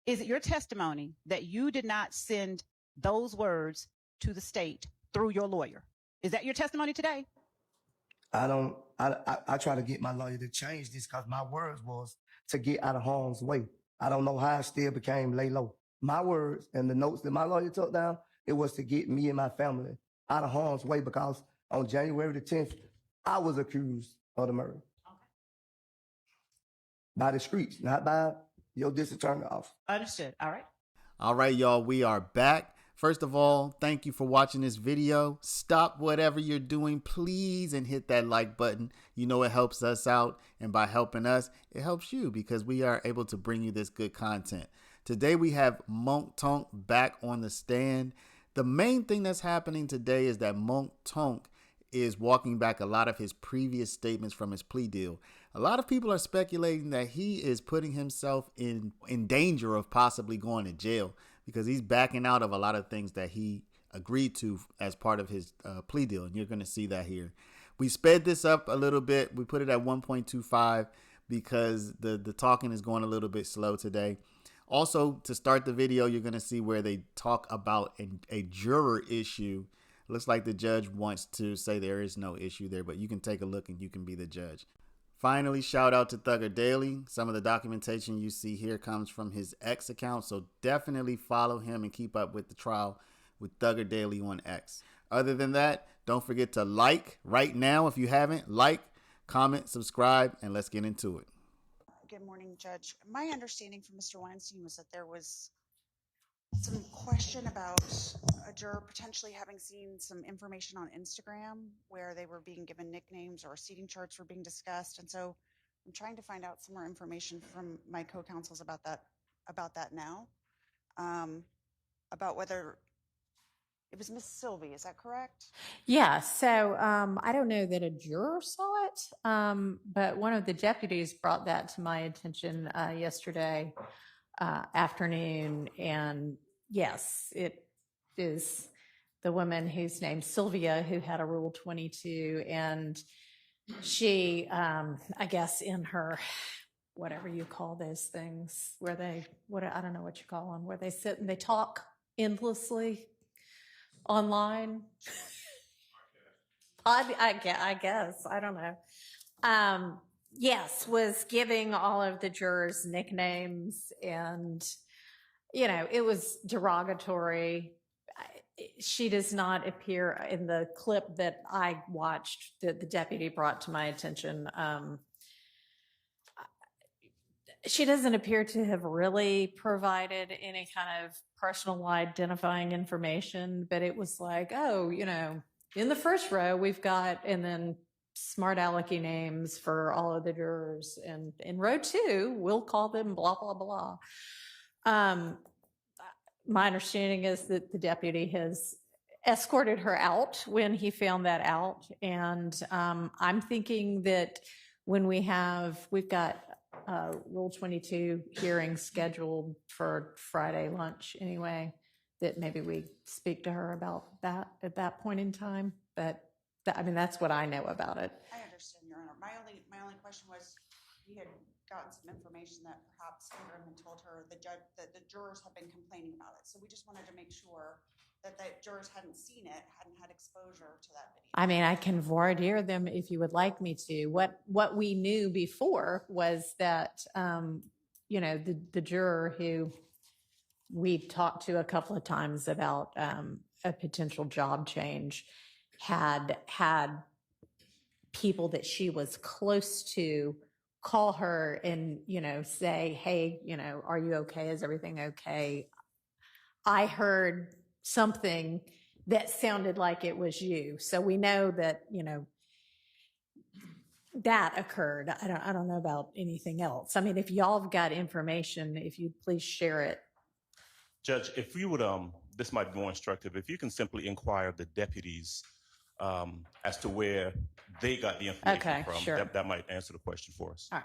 Is it your testimony that you did not send those words to the state through your lawyer? Is that your testimony today? I try to get my lawyer to change this because my words was to get out of harm's way. I don't know how I still became lay low. My words and the notes that my lawyer took down, it was to get me and my family out of harm's way because on January the 10th, I was accused of the murder. Okay. By the streets, not by your district attorney office. Understood. All right. All right, y'all, we are back. First of all, thank you for watching this video. Stop whatever you're doing, please, and hit that like button. You know it helps us out, and by helping us, it helps you because we are able to bring you this good content. Today, we have Tonk back on the stand. The main thing that's happening today is that Tonk is walking back a lot of his previous statements from his plea deal. A lot of people are speculating that he is putting himself in danger of possibly going to jail because he's backing out of a lot of things that he agreed to as part of his plea deal. And you're going to see that here. We sped this up a little bit. We put it at 1.25 because the talking is going a little bit slow today. Also, to start the video, you're going to see where they talk about a juror issue. Looks like the judge wants to say there is no issue there, but you can take a look and you can be the judge. Finally, shout out to Thugger Daily. Some of the documentation you see here comes from his X account, so definitely follow him and keep up with the trial with Thugger Daily on X. Other than that, don't forget to like right now if you haven't. Like, comment, subscribe, and let's get into it. Good morning, Judge. My understanding from Mr. Weinstein was that there was some question about a juror potentially having seen some information on Instagram where they were being given nicknames or seating charts were being discussed. And so I'm trying to find out some more information from my co-counsels about that now, about whether it was Miss Sylvie. Is that correct? Yeah. So I don't know that a juror saw it, but one of the deputies brought that to my attention yesterday afternoon. And yes, it is the woman who's named Sylvia who had a Rule 22. And she, I guess in her, whatever you call those things, where they, I don't know what you call them, where they sit and they talk endlessly online. I guess, I don't know. Yes, was giving all of the jurors nicknames and, you know, it was derogatory. She does not appear in the clip that I watched that the deputy brought to my attention. She doesn't appear to have really provided any kind of personal identifying information, but it was like, oh, you know, in the first row, we've got, and then smart alecky names for all of the jurors. And in row 2, we'll call them blah, blah, blah. My understanding is that the deputy has escorted her out when he found that out. And I'm thinking that when we've got Rule 22 hearing scheduled for Friday lunch anyway, that maybe we speak to her about that at that point in time. But I mean, that's what I know about it. I understand, Your Honor. My only question was, we had gotten some information that perhaps Ingram had told her the judge that the jurors have been complaining about it. So we just wanted to make sure that the jurors hadn't seen it, hadn't had exposure to that video. I mean, I can voir dire them if you would like me to. What we knew before was that, you know, the juror who we talked to a couple of times about a potential job change had people that she was close to call her and, you know, say, hey, you know, are you okay? Is everything okay? I heard something that sounded like it was you. So we know that, you know, that occurred. I don't know about anything else. I mean, if y'all have got information, if you'd please share it. Judge, if you would, this might be more instructive, if you can simply inquire of the deputies as to where they got the information from, sure. That might answer the question for us. All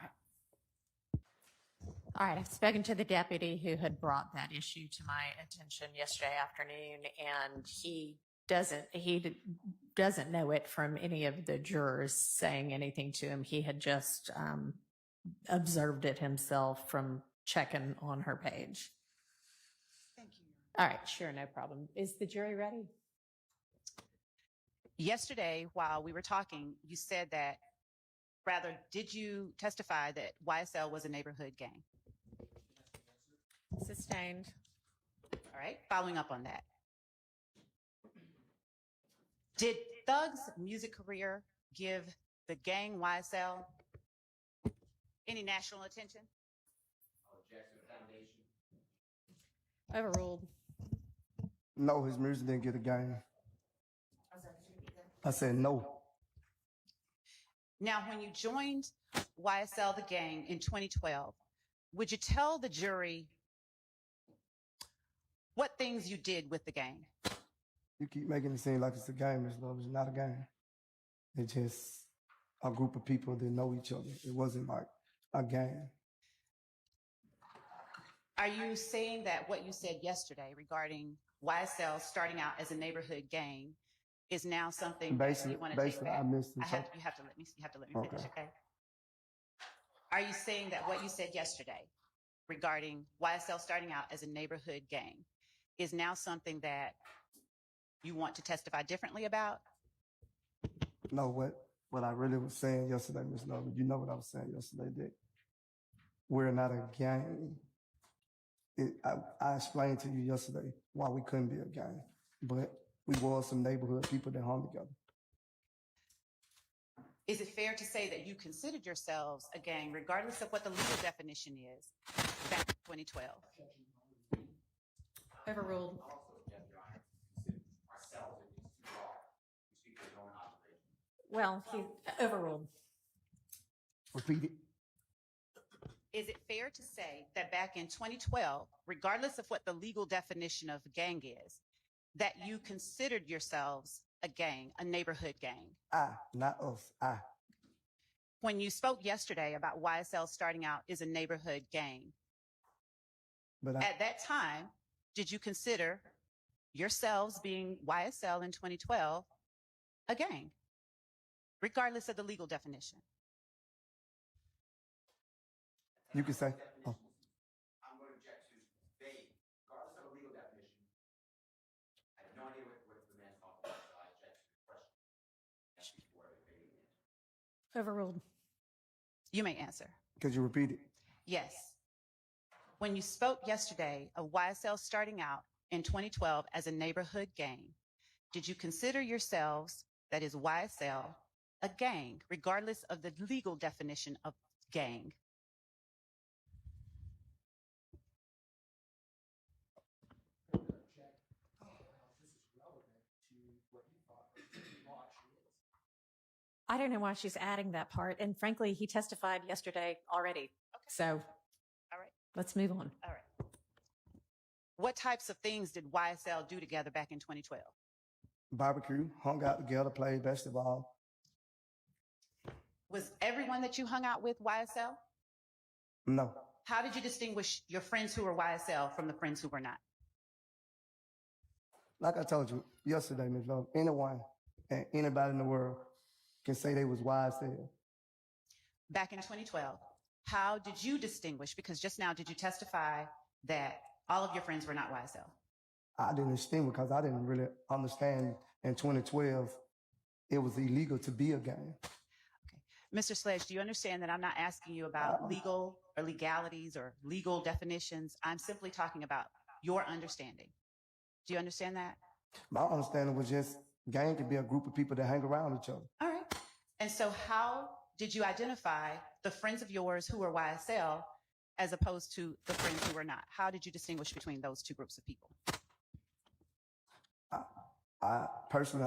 right, I've spoken to the deputy who had brought that issue to my attention yesterday afternoon, and he doesn't know it from any of the jurors saying anything to him. He had just observed it himself from checking on her page. All right, sure, no problem. Is the jury ready? Yesterday, while we were talking, you said that, rather, did you testify that YSL was a neighborhood gang? Sustained. All right, following up on that. Did Thug's music career give the gang YSL any national attention? Overruled. No, his music didn't get a game. I said no. Now, when you joined YSL, the gang, in 2012, would you tell the jury what things you did with the gang? You keep making it seem like it's a game, Ms. Love. It's not a game. It's just a group of people that know each other. It wasn't like a game. Are you saying that what you said yesterday regarding YSL starting out as a neighborhood gang is now something that you want to take back? I missed it. You have to let me finish, okay? Are you saying that what you said yesterday regarding YSL starting out as a neighborhood gang is now something that you want to testify differently about? No, what I really was saying yesterday, Ms. Love, you know what I was saying yesterday, that we're not a gang. I explained to you yesterday why we couldn't be a gang, but we were some neighborhood people that hung together. Is it fair to say that you considered yourselves a gang, regardless of what the legal definition is, back in 2012? Overruled. Well, he overruled. Repeat it. Is it fair to say that back in 2012, regardless of what the legal definition of gang is, that you considered yourselves a gang, a neighborhood gang? Not us. When you spoke yesterday about YSL starting out as a neighborhood gang, But at that time, did you consider yourselves, being YSL in 2012, a gang, regardless of the legal definition? you can say, oh, I'm going to object to vague, regardless of a legal definition. I have no idea what the man's talking about, so I object to the question. That's before the vague answer. Overruled. You may answer. could you repeat it? Yes. When you spoke yesterday of YSL starting out in 2012 as a neighborhood gang, did you consider yourselves, that is YSL, a gang, regardless of the legal definition of gang? I don't know why she's adding that part. And frankly, he testified yesterday already. Okay. So, All right. let's move on. All right. What types of things did YSL do together back in 2012? Barbecue, hung out together, played basketball. Was everyone that you hung out with YSL? No. How did you distinguish your friends who were YSL from the friends who were not? Like I told you yesterday, Ms. Love, anyone and anybody in the world can say they was YSL. Back in 2012, how did you distinguish? Because just now, did you testify that all of your friends were not YSL? I didn't distinguish because I didn't really understand in 2012 it was illegal to be a gang. Okay. Mr. Sledge, do you understand that I'm not asking you about legal or legalities or legal definitions? I'm simply talking about your understanding. Do you understand that? My understanding was just gang could be a group of people that hang around each other. All right. And so how did you identify the friends of yours who were YSL as opposed to the friends who were not? How did you distinguish between those two groups of people? I personally,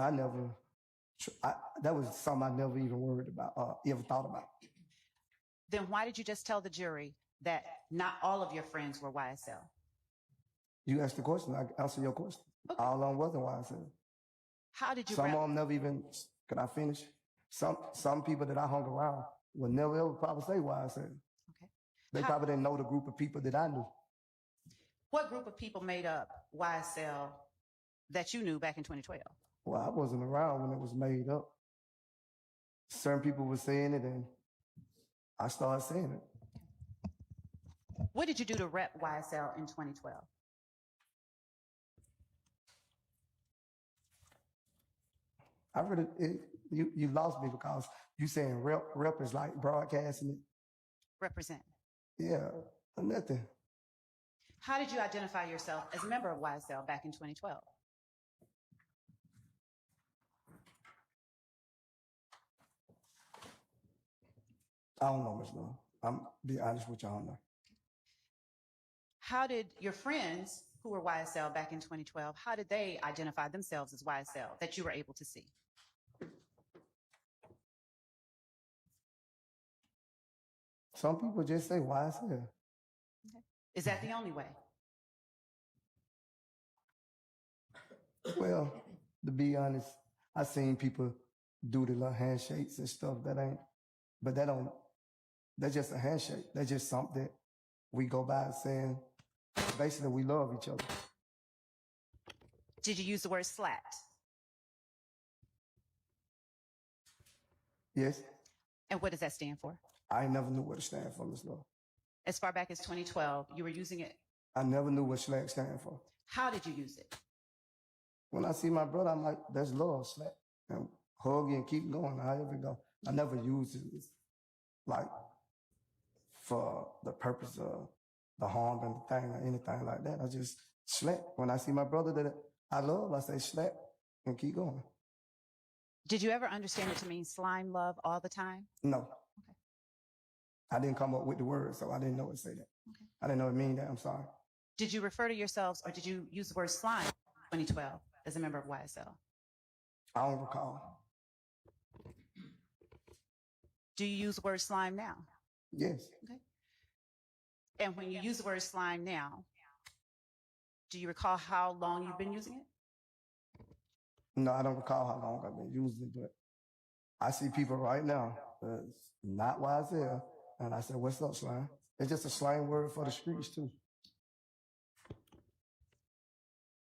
that was something I never even worried about, ever thought about. Then why did you just tell the jury that not all of your friends were YSL? You asked the question, I answered your question. Okay. All of them wasn't YSL. How did you? Some of them never even, could I finish? Some people that I hung around would never ever probably say YSL. Okay. They probably didn't know the group of people that I knew. What group of people made up YSL that you knew back in 2012? Well, I wasn't around when it was made up. Certain people were saying it and I started saying it. What did you do to rep YSL in 2012? I really, you lost me because you saying rep is like broadcasting it. Represent. Yeah, nothing. How did you identify yourself as a member of YSL back in 2012? I don't know, Ms. Love. I'm be honest with you, I don't know. How did your friends who were YSL back in 2012, how did they identify themselves as YSL that you were able to see? Some people just say YSL. Okay. Is that the only way? Well, to be honest, I seen people do the little handshakes and stuff that's just a handshake. That's just something we go by saying, basically, we love each other. Did you use the word slat? Yes. And what does that stand for? I never knew what it stands for, Ms. Love. As far back as 2012, you were using it. I never knew what Sledge stand for. How did you use it? When I see my brother, I'm like, that's love, Sledge. And hug and keep going, however it go. I never used it like for the purpose of the harm and the thing or anything like that. I just slap. When I see my brother that I love, I say slap and keep going. Did you ever understand it to mean slime love all the time? No. Okay. I didn't come up with the word, so I didn't know it say that. Okay. I didn't know it mean that. I'm sorry. Did you refer to yourselves or did you use the word slime in 2012 as a member of YSL? I don't recall. Do you use the word slime now? Yes. Okay. And when you use the word slime now, do you recall how long you've been using it? No, I don't recall how long I've been using it, but I see people right now that's not YSL, and I said, what's up, slime? It's just a slang word for the streets, too.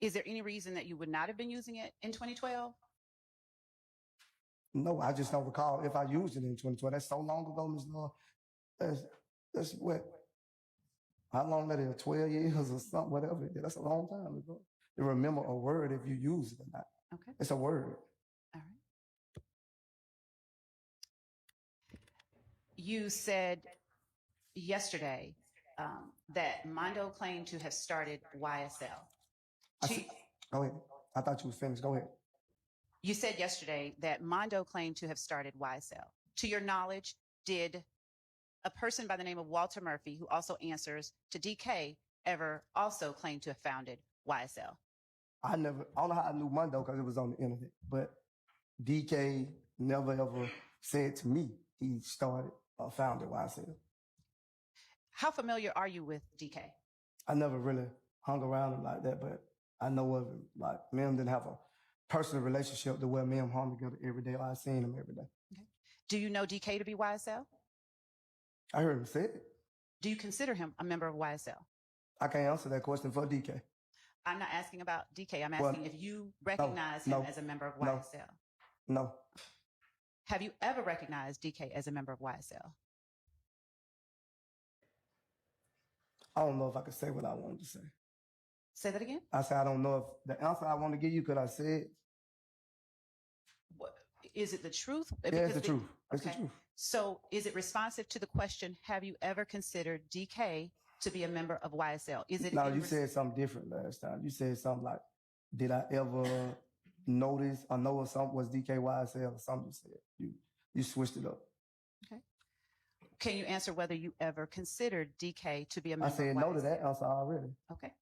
Is there any reason that you would not have been using it in 2012? No, I just don't recall if I used it in 2012. That's so long ago, Ms. Law. That's what? How long that is? 12 years or something, whatever. Yeah, that's a long time ago. To remember a word if you use it or not. Okay. It's a word. All right. You said yesterday that Mondo claimed to have started YSL. Go ahead. I thought you was finished. Go ahead. You said yesterday that Mondo claimed to have started YSL. To your knowledge, did a person by the name of Walter Murphy, who also answers to DK, ever also claim to have founded YSL? I don't know how I knew Mondo because it was on the internet, but DK never ever said to me he started or founded YSL. How familiar are you with DK? I never really hung around him like that, but I know of him. Like, me and him didn't have a personal relationship to where me and him hung together every day. I seen him every day. Okay. Do you know DK to be YSL? I heard him say it. Do you consider him a member of YSL? I can't answer that question for DK. I'm not asking about DK. I'm asking if you recognize him as a member of YSL. No. Have you ever recognized DK as a member of YSL? I don't know if I could say what I wanted to say. Say that again? I said I don't know if the answer I want to give you, could I say it? What, is it the truth? Yeah, it's the truth. It's the truth. So is it responsive to the question, have you ever considered DK to be a member of YSL? Is it? No, you said something different last time. You said something like, did I ever notice or know if something was DKYSL or something you said? You switched it up. Okay. Can you answer whether you ever considered DK to be a member of YSL? I said no to that answer already. Okay.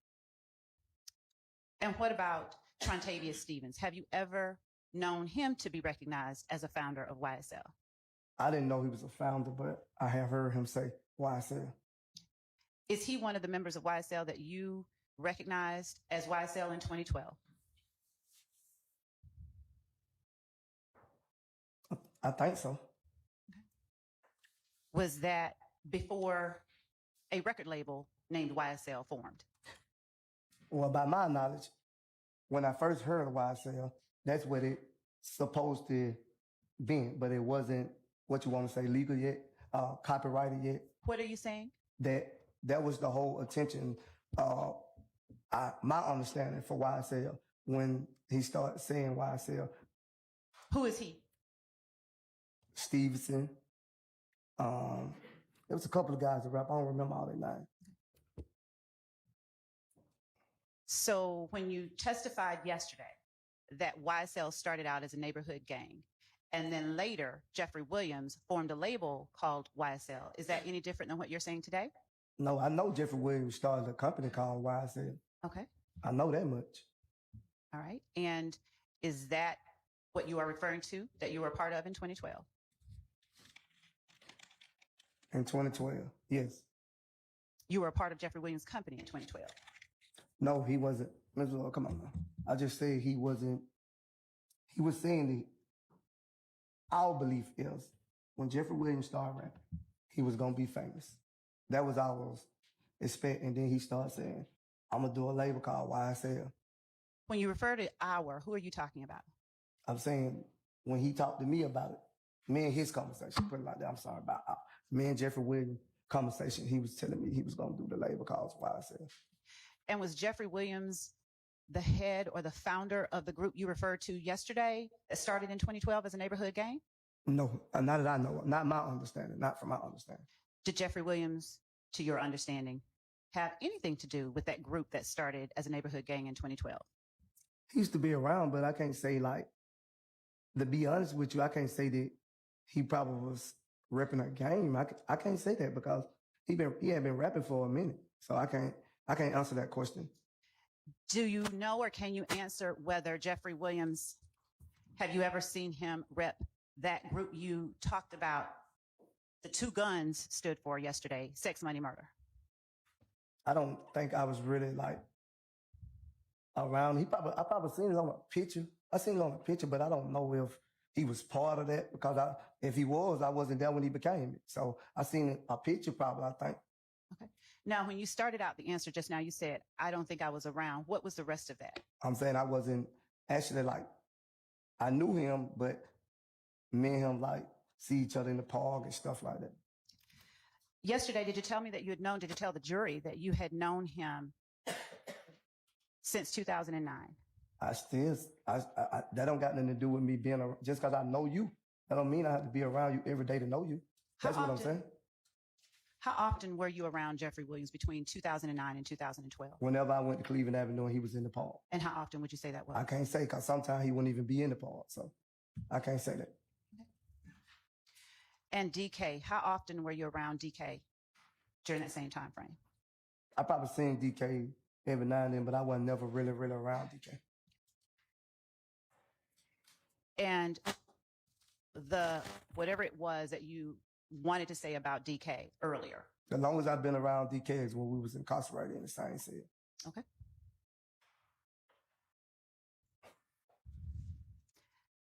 And what about Trontavious Stevens? Have you ever known him to be recognized as a founder of YSL? I didn't know he was a founder, but I have heard him say YSL. Is he one of the members of YSL that you recognized as YSL in 2012? I think so. Okay. Was that before a record label named YSL formed? Well, by my knowledge, when I first heard of YSL, that's what it supposed to be, but it wasn't, what you want to say, legal yet, copyrighted yet. What are you saying? That was the whole attention, my understanding for YSL when he started saying YSL. Who is he? Stevenson. There was a couple of guys that rap. I don't remember all their names. So when you testified yesterday that YSL started out as a neighborhood gang, and then later Jeffrey Williams formed a label called YSL, is that any different than what you're saying today? No, I know Jeffrey Williams started a company called YSL. Okay. I know that much. All right. And is that what you are referring to that you were a part of in 2012? In 2012, yes. You were a part of Jeffrey Williams' company in 2012. No, he wasn't. Ms. Lord, come on now. I just said he wasn't. He was saying that our belief is when Jeffrey Williams started rapping, he was going to be famous. That was our expect. And then he started saying, I'm going to do a label called YSL. When you refer to our, who are you talking about? I'm saying when he talked to me about it, me and his conversation, put it like that, I'm sorry about me and Jeffrey Williams conversation, he was telling me he was going to do the label called YSL. And was Jeffrey Williams the head or the founder of the group you referred to yesterday that started in 2012 as a neighborhood gang? No, not that I know of. Not my understanding, not from my understanding. Did Jeffrey Williams, to your understanding, have anything to do with that group that started as a neighborhood gang in 2012? He used to be around, but I can't say, like, to be honest with you, I can't say that he probably was repping a game. I can't say that because he had been rapping for a minute. So I can't answer that question. Do you know or can you answer whether Jeffrey Williams, have you ever seen him rep that group you talked about, the two guns stood for yesterday, sex, money, murder? I don't think I was really like around. I probably seen it on a picture. I seen it on a picture, but I don't know if he was part of that because if he was, I wasn't there when he became it. So I seen a picture probably, I think. Okay. Now, when you started out the answer just now, you said, I don't think I was around. What was the rest of that? I'm saying I wasn't actually like, I knew him, but me and him like see each other in the park and stuff like that. Yesterday, did you tell me that you had known, did you tell the jury that you had known him since 2009? That don't got nothing to do with me being around. Just because I know you, that don't mean I have to be around you every day to know you. That's what I'm saying. How often were you around Jeffrey Williams between 2009 and 2012? Whenever I went to Cleveland Avenue and he was in the park. And how often would you say that was? I can't say because sometimes he wouldn't even be in the park. So I can't say that. Okay. And DK, how often were you around DK during that same time frame? I probably seen DK every now and then, but I wasn't never really around DK. And whatever it was that you wanted to say about DK earlier. The longest I've been around DK is when we was incarcerated in the same cell. Okay.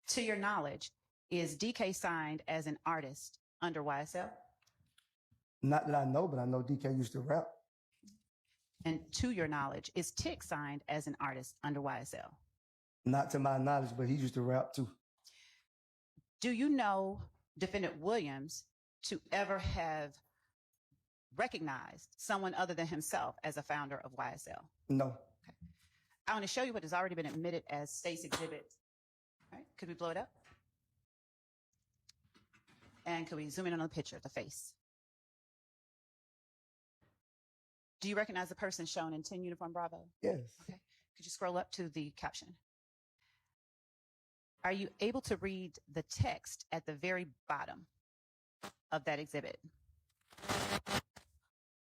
To your knowledge, is DK signed as an artist under YSL? Not that I know, but I know DK used to rap. And to your knowledge, is Tick signed as an artist under YSL? Not to my knowledge, but he used to rap too. Do you know Defendant Williams to ever have recognized someone other than himself as a founder of YSL? No. Okay. I want to show you what has already been admitted as State's Exhibit. All right, could we blow it up? And could we zoom in on the picture, the face? Do you recognize the person shown in 10 Uniform Bravo? Yes. Okay. Could you scroll up to the caption? Are you able to read the text at the very bottom of that exhibit?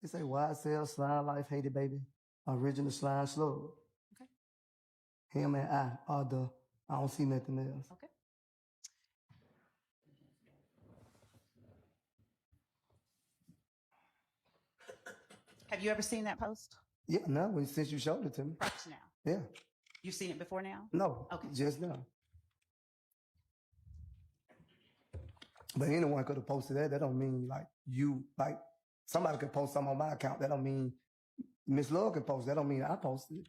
It say YSL, Slime Life, Hated Baby, Original Slime Slug. Okay. Him and I are I don't see nothing else. Okay. Have you ever seen that post? Yeah, no, since you showed it to me. Prior to now? Yeah. You've seen it before now? No, okay. Just now. But anyone could have posted that. That don't mean like somebody could post something on my account. That don't mean Miss Love can post. That don't mean I posted it.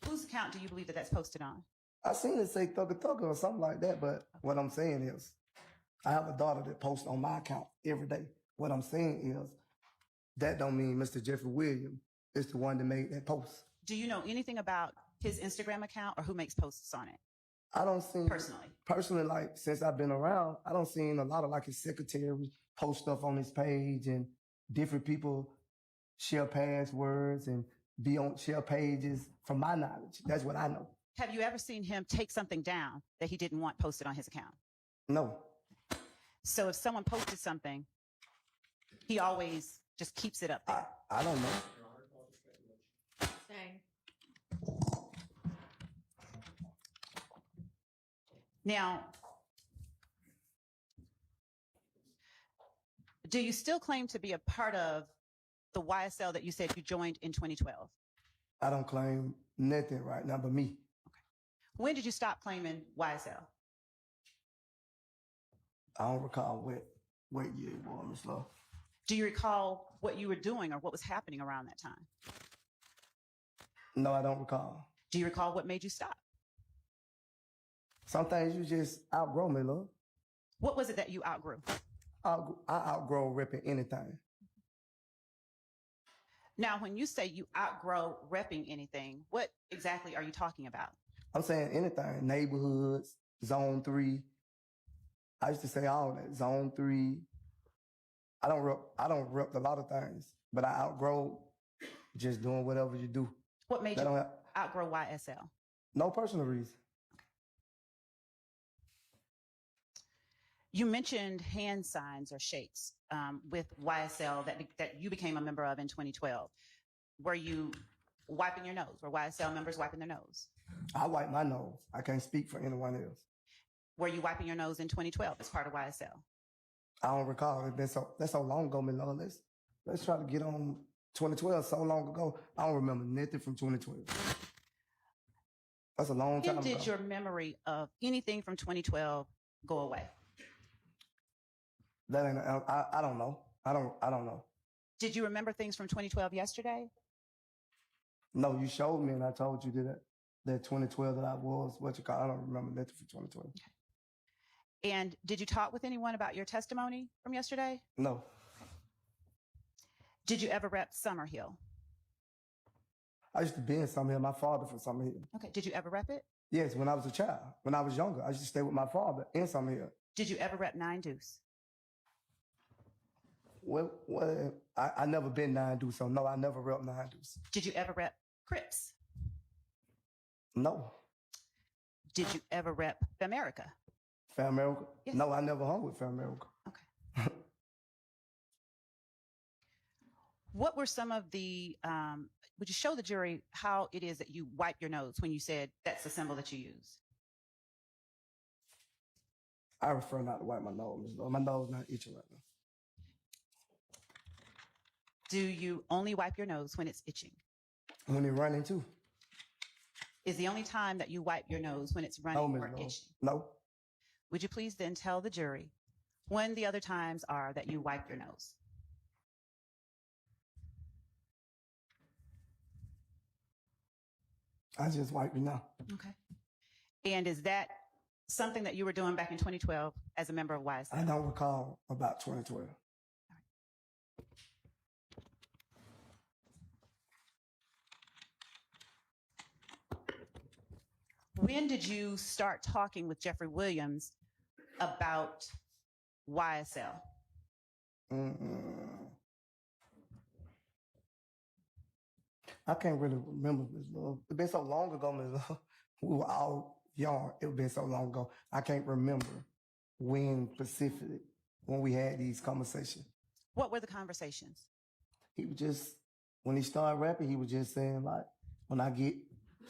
Whose account do you believe that that's posted on? I seen it say Thugger Thugger or something like that. But what I'm saying is, I have a daughter that posts on my account every day. What I'm saying is, that don't mean Mr. Jeffrey Williams is the one that made that post. Do you know anything about his Instagram account or who makes posts on it? I don't see personally, like since I've been around, I don't seen a lot of like his secretary post stuff on his page and different people share passwords and be on share pages. From my knowledge, that's what I know. Have you ever seen him take something down that he didn't want posted on his account? No. So if someone posted something, he always just keeps it up there. I don't know. Now, do you still claim to be a part of the YSL that you said you joined in 2012? I don't claim nothing right now but me. Okay. When did you stop claiming YSL? I don't recall what year it was, Ms. Love. Do you recall what you were doing or what was happening around that time? No, I don't recall. Do you recall what made you stop? Some things you just outgrow, Ms. Love. What was it that you outgrew? I outgrow repping anything. Now, when you say you outgrow repping anything, what exactly are you talking about? I'm saying anything. Neighborhoods, Zone 3. I used to say all that. Zone 3. I don't rep a lot of things, but I outgrow just doing whatever you do. What made you outgrow YSL? No personal reason. You mentioned hand signs or shakes with YSL that you became a member of in 2012. Were you wiping your nose? Were YSL members wiping their nose? I wipe my nose. I can't speak for anyone else. Were you wiping your nose in 2012 as part of YSL? I don't recall. That's so long ago, Milo. Let's try to get on 2012. So long ago, I don't remember nothing from 2012. That's a long time ago. When did your memory of anything from 2012 go away? That ain't. I don't know. I don't know. Did you remember things from 2012 yesterday? No, you showed me, and I told you that 2012 that I was what you call. I don't remember nothing from 2012. Okay. And did you talk with anyone about your testimony from yesterday? No. Did you ever rep Summerhill? I used to be in Summerhill. My father from Summerhill. Okay. Did you ever rep it? Yes, when I was a child. When I was younger, I used to stay with my father in Summerhill. Did you ever rep 9 Deuce? Well, I never been 9 Deuce, so no, I never rep 9 Deuce. Did you ever rep Crips? No. Did you ever rep Famerica? Famerica? Yes. No, I never hung with Famerica. Okay. What were some of the, would you show the jury how it is that you wipe your nose when you said that's the symbol that you use? I prefer not to wipe my nose. My nose not itching right now. Do you only wipe your nose when it's itching? When it's running too. Is the only time that you wipe your nose when it's running or itching? No. Would you please then tell the jury when the other times are that you wipe your nose? I just wipe it now. Okay. And is that something that you were doing back in 2012 as a member of YSL? I don't recall about 2012. When did you start talking with Jeffrey Williams about YSL? I can't really remember, Ms. Love. It's been so long ago, Ms. Love. We were all young. It's been so long ago. I can't remember when specifically, when we had these conversations. What were the conversations? He was just, when he started rapping, he was just saying, like, when I get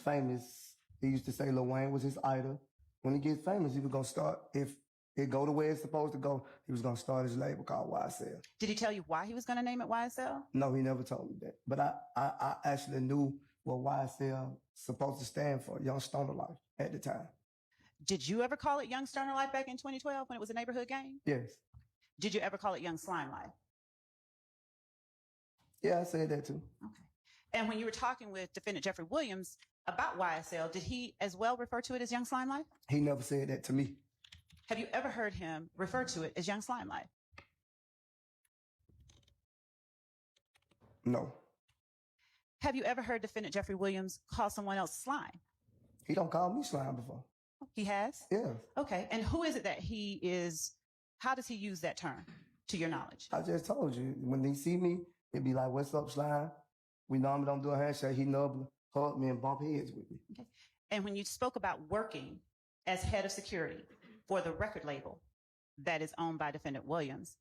famous, he used to say Lil Wayne was his idol. When he gets famous, he was going to start, if it go the way it's supposed to go, he was going to start his label called YSL. Did he tell you why he was going to name it YSL? No, he never told me that. But I actually knew what YSL supposed to stand for, Young Stoner Life, at the time. Did you ever call it Young Stoner Life back in 2012 when it was a neighborhood game? Yes. Did you ever call it Young Slime Life? Yeah, I said that too. Okay. And when you were talking with defendant Jeffrey Williams about YSL, did he as well refer to it as Young Slime Life? He never said that to me. Have you ever heard him refer to it as Young Slime Life? No. Have you ever heard defendant Jeffrey Williams call someone else slime? He don't call me slime before. He has? Yes. Okay. And who is it that he is, how does he use that term, to your knowledge? I just told you. When they see me, it'd be like, what's up, Slime? We normally don't do a handshake. He normally hug me and bump heads with me. Okay. And when you spoke about working as head of security for the record label that is owned by Defendant Williams,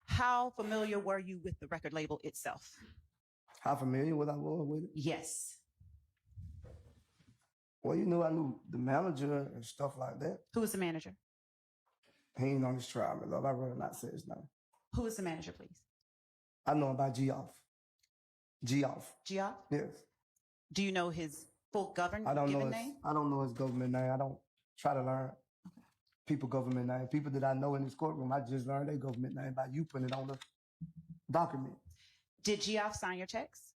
how familiar were you with the record label itself? How familiar was I with it? Yes. Well, I knew the manager and stuff like that. Who was the manager? He ain't on his trial, my love. I rather not say his name. Who is the manager, please? I know him by Geoff. Geoff. Geoff? Yes. Do you know his full given name? I don't know his government name. I don't try to learn people government name. People that I know in this courtroom, I just learned their government name by you putting it on the document. Did Geoff sign your checks?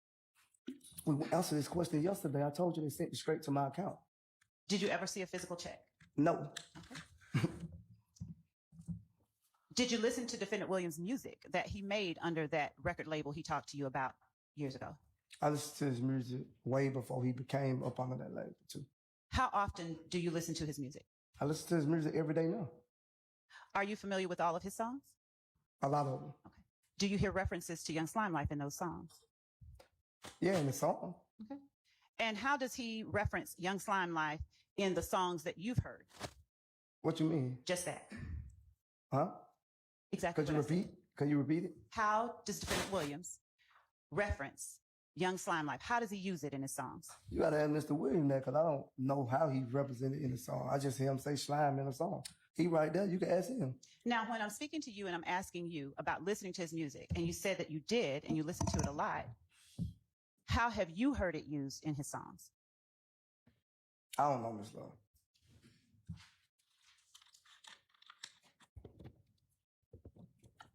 We answered this question yesterday. I told you they sent it straight to my account. Did you ever see a physical check? No. Okay. Did you listen to Defendant Williams' music that he made under that record label he talked to you about years ago? I listened to his music way before he became up under that label, too. How often do you listen to his music? I listen to his music every day now. Are you familiar with all of his songs? A lot of them. Okay. Do you hear references to Young Slime Life in those songs? Yeah, in the song. Okay. And how does he reference Young Slime Life in the songs that you've heard? What you mean? Just that. Huh? Exactly. Could you repeat it? How does Defendant Williams reference Young Slime Life? How does he use it in his songs? You got to ask Mr. Williams that, because I don't know how he represented in the song. I just hear him say slime in the song. He right there. You can ask him. Now, when I'm speaking to you and I'm asking you about listening to his music, and you said that you did and you listened to it a lot, how have you heard it used in his songs? I don't know, Miss Love.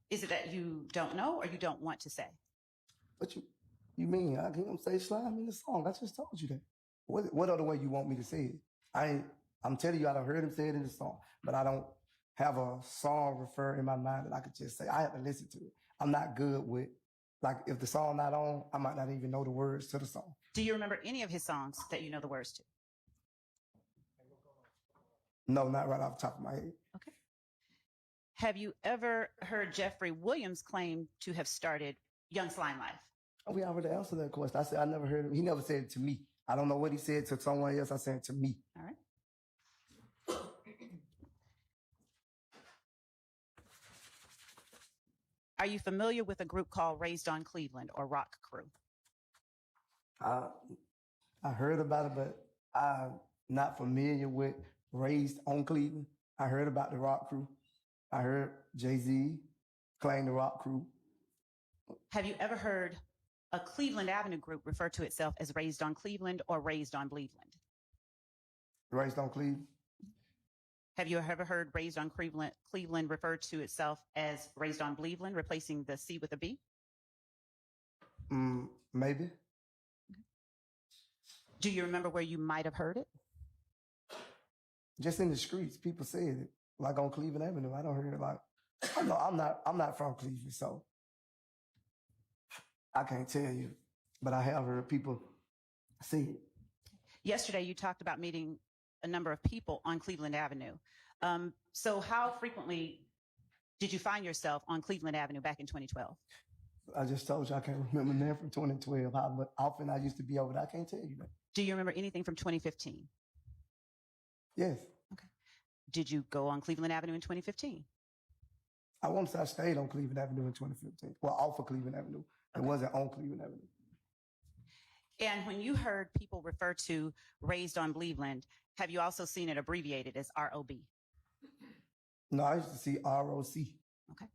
Is it that you don't know or you don't want to say? What you mean? I can't say slime in the song. I just told you that. What other way you want me to say it? I'm telling you, I done heard him say it in the song, but I don't have a song refer in my mind that I could just say. I have to listen to it. I'm not good with, like, if the song not on, I might not even know the words to the song. Do you remember any of his songs that you know the words to? No, not right off the top of my head. Okay. Have you ever heard Jeffrey Williams claim to have started Young Slime Life? We already answered that question. I said I never heard him. He never said it to me. I don't know what he said to someone else. I said it to me. All right. Are you familiar with a group called Raised on Cleveland or Rock Crew? I heard about it, but I'm not familiar with Raised on Cleveland. I heard about the Rock Crew. I heard Jay-Z claim the Rock Crew. Have you ever heard a Cleveland Avenue group refer to itself as Raised on Cleveland or Raised on Cleveland? Raised on Cleveland? Have you ever heard Raised on Cleveland refer to itself as Raised on Cleveland, replacing the C with a B? Maybe. Do you remember where you might have heard it? Just in the streets, people said it, like on Cleveland Avenue. I don't hear it like. I'm not from Cleveland, so I can't tell you, but I have heard people say it. Yesterday, you talked about meeting a number of people on Cleveland Avenue. So how frequently did you find yourself on Cleveland Avenue back in 2012? I just told you I can't remember now from 2012. How often I used to be over there, I can't tell you that. Do you remember anything from 2015? Yes. Okay. Did you go on Cleveland Avenue in 2015? I won't say I stayed on Cleveland Avenue in 2015. Well, off of Cleveland Avenue. It wasn't on Cleveland Avenue. And when you heard people refer to Raised on Cleveland, have you also seen it abbreviated as ROB? No, I used to see ROC. Okay.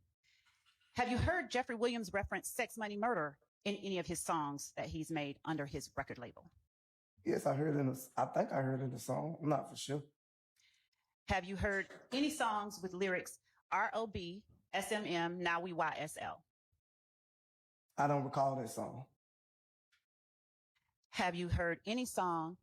Have you heard Jeffrey Williams reference Sex, Money, Murder in any of his songs that he's made under his record label? Yes, I think I heard it in the song. I'm not for sure. Have you heard any songs with lyrics ROB, SMM, now we YSL? I don't recall that song. Have you heard any song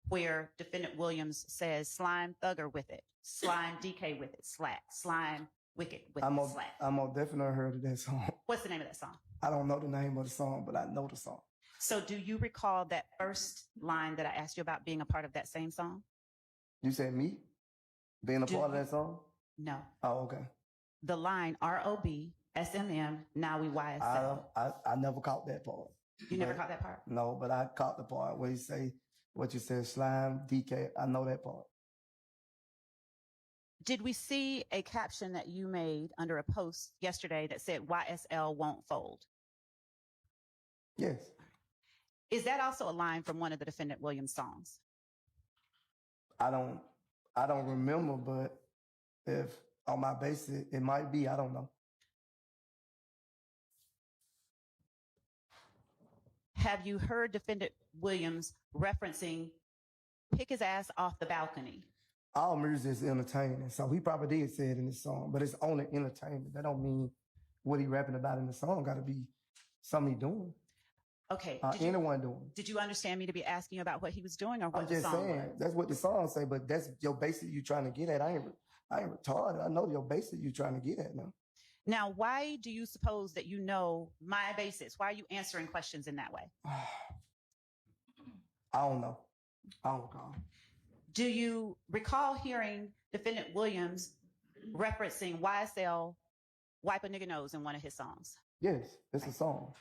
where Defendant Williams says slime thugger with it, slime DK with it, slime wicked with it, slap? I'm definitely heard of that song. What's the name of that song? I don't know the name of the song, but I know the song. So do you recall that first line that I asked you about being a part of that same song? You said me being a part of that song? No. Oh, okay. The line ROB, SMM, now we YSL. I never caught that part. You never caught that part? No, but I caught the part where you say what you said, slime, DK. I know that part. Did we see a caption that you made under a post yesterday that said YSL won't fold? Yes. Is that also a line from one of the Defendant Williams songs? I don't remember, but if on my basis it might be, I don't know. Have you heard Defendant Williams referencing pick his ass off the balcony? All music is entertaining, so he probably did say it in his song, but it's only entertainment. That don't mean what he rapping about in the song got to be something he doing. Okay. Anyone doing. Did you understand me to be asking you about what he was doing or what I'm the just song saying, was? that's what the song say, but that's your basic you trying to get at. I ain't retarded. I know your basic you trying to get at now. Now, why do you suppose that you know my basis? Why are you answering questions in that way? I don't know. I don't recall. Do you recall hearing Defendant Williams referencing YSL, Wipe a Nigga Nose in one of his songs? Yes, it's a song.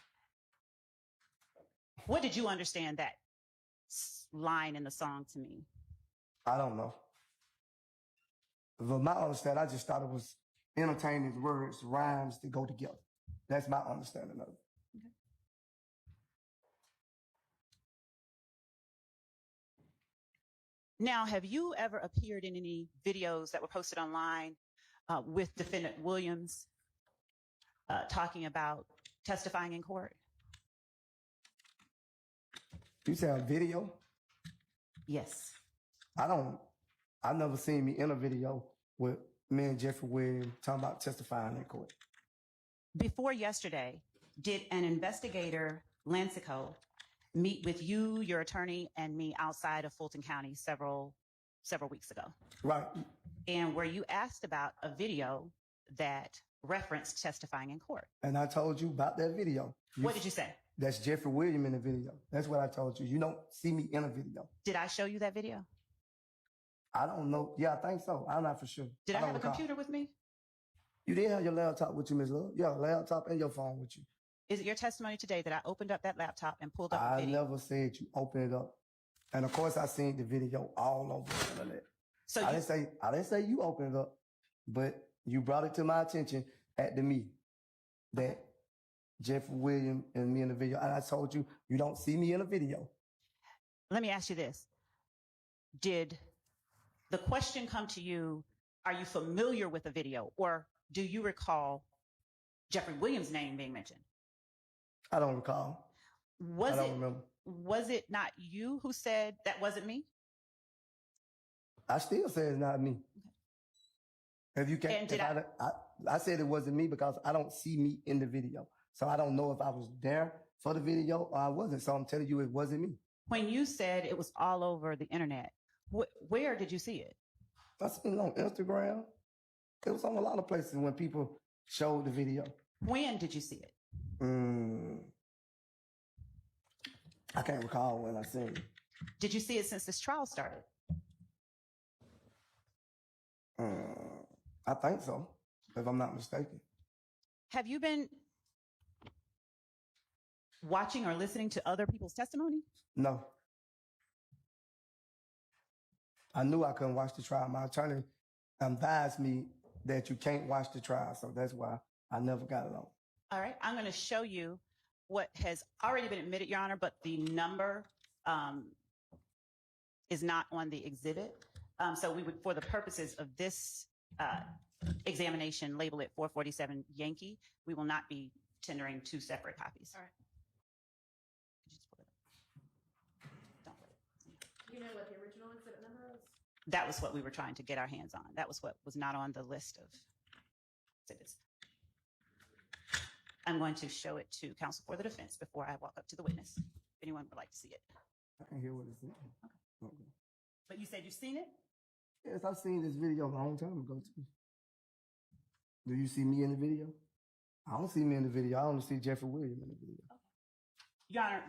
What did you understand that line in the song to mean? I don't know. But my understanding, I just thought it was entertaining words, rhymes that go together. That's my understanding of it. Okay. Now, have you ever appeared in any videos that were posted online with Defendant Williams talking about testifying in court? You say a video? Yes. I've never seen me in a video with me and Jeffrey Williams talking about testifying in court. Before yesterday, did an investigator, Lancico, meet with you, your attorney, and me outside of Fulton County several weeks ago? Right. And were you asked about a video that referenced testifying in court? And I told you about that video. What did you say? That's Jeffrey Williams in the video. That's what I told you. You don't see me in a video. Did I show you that video? I don't know. Yeah, I think so. I'm not for sure. Did I have a recall. computer with me? You did have your laptop with you, Ms. Love. Yeah, laptop and your phone with you. Is it your testimony today that I opened up that laptop and pulled up a I video? never said you open it up. And of course, I seen the video all over the internet. So I didn't say you opened it up, but you brought it to my attention at the meeting that Jeffrey Williams and me in the video. And I told you, you don't see me in a video. Let me ask you this. Did the question come to you, are you familiar with the video, or do you recall Jeffrey Williams' name being mentioned? I don't recall. I don't remember. Was it not you who said that wasn't me? I still say it's not me. If you can't, I said it wasn't me because I don't see me in the video. So I don't know if I was there for the video or I wasn't. So I'm telling you it wasn't me. When you said it was all over the internet, where did you see it? I seen it on Instagram. It was on a lot of places when people showed the video. When did you see it? I can't recall when I seen it. Did you see it since this trial started? I think so, if I'm not mistaken. Have you been watching or listening to other people's testimony? No. I knew I couldn't watch the trial. My attorney advised me that you can't watch the trial, so that's why I never got it on. All right, I'm going to show you what has already been admitted, Your Honor, but the number is not on the exhibit. So we would, for the purposes of this examination, label it 447 Yankee. We will not be tendering two separate copies. All right. Could you just pull it up? Don't put it. Do you know what the original exhibit number is? That was what we were trying to get our hands on. That was what was not on the list of exhibits. I'm going to show it to counsel for the defense before I walk up to the witness. If anyone would like to see it. I can hear what it's saying. Okay. But you said you've seen it? Yes, I've seen this video a long time ago, too. Do you see me in the video? I don't see me in the video. I only see Jeffrey Williams in the video. Okay. Your Honor,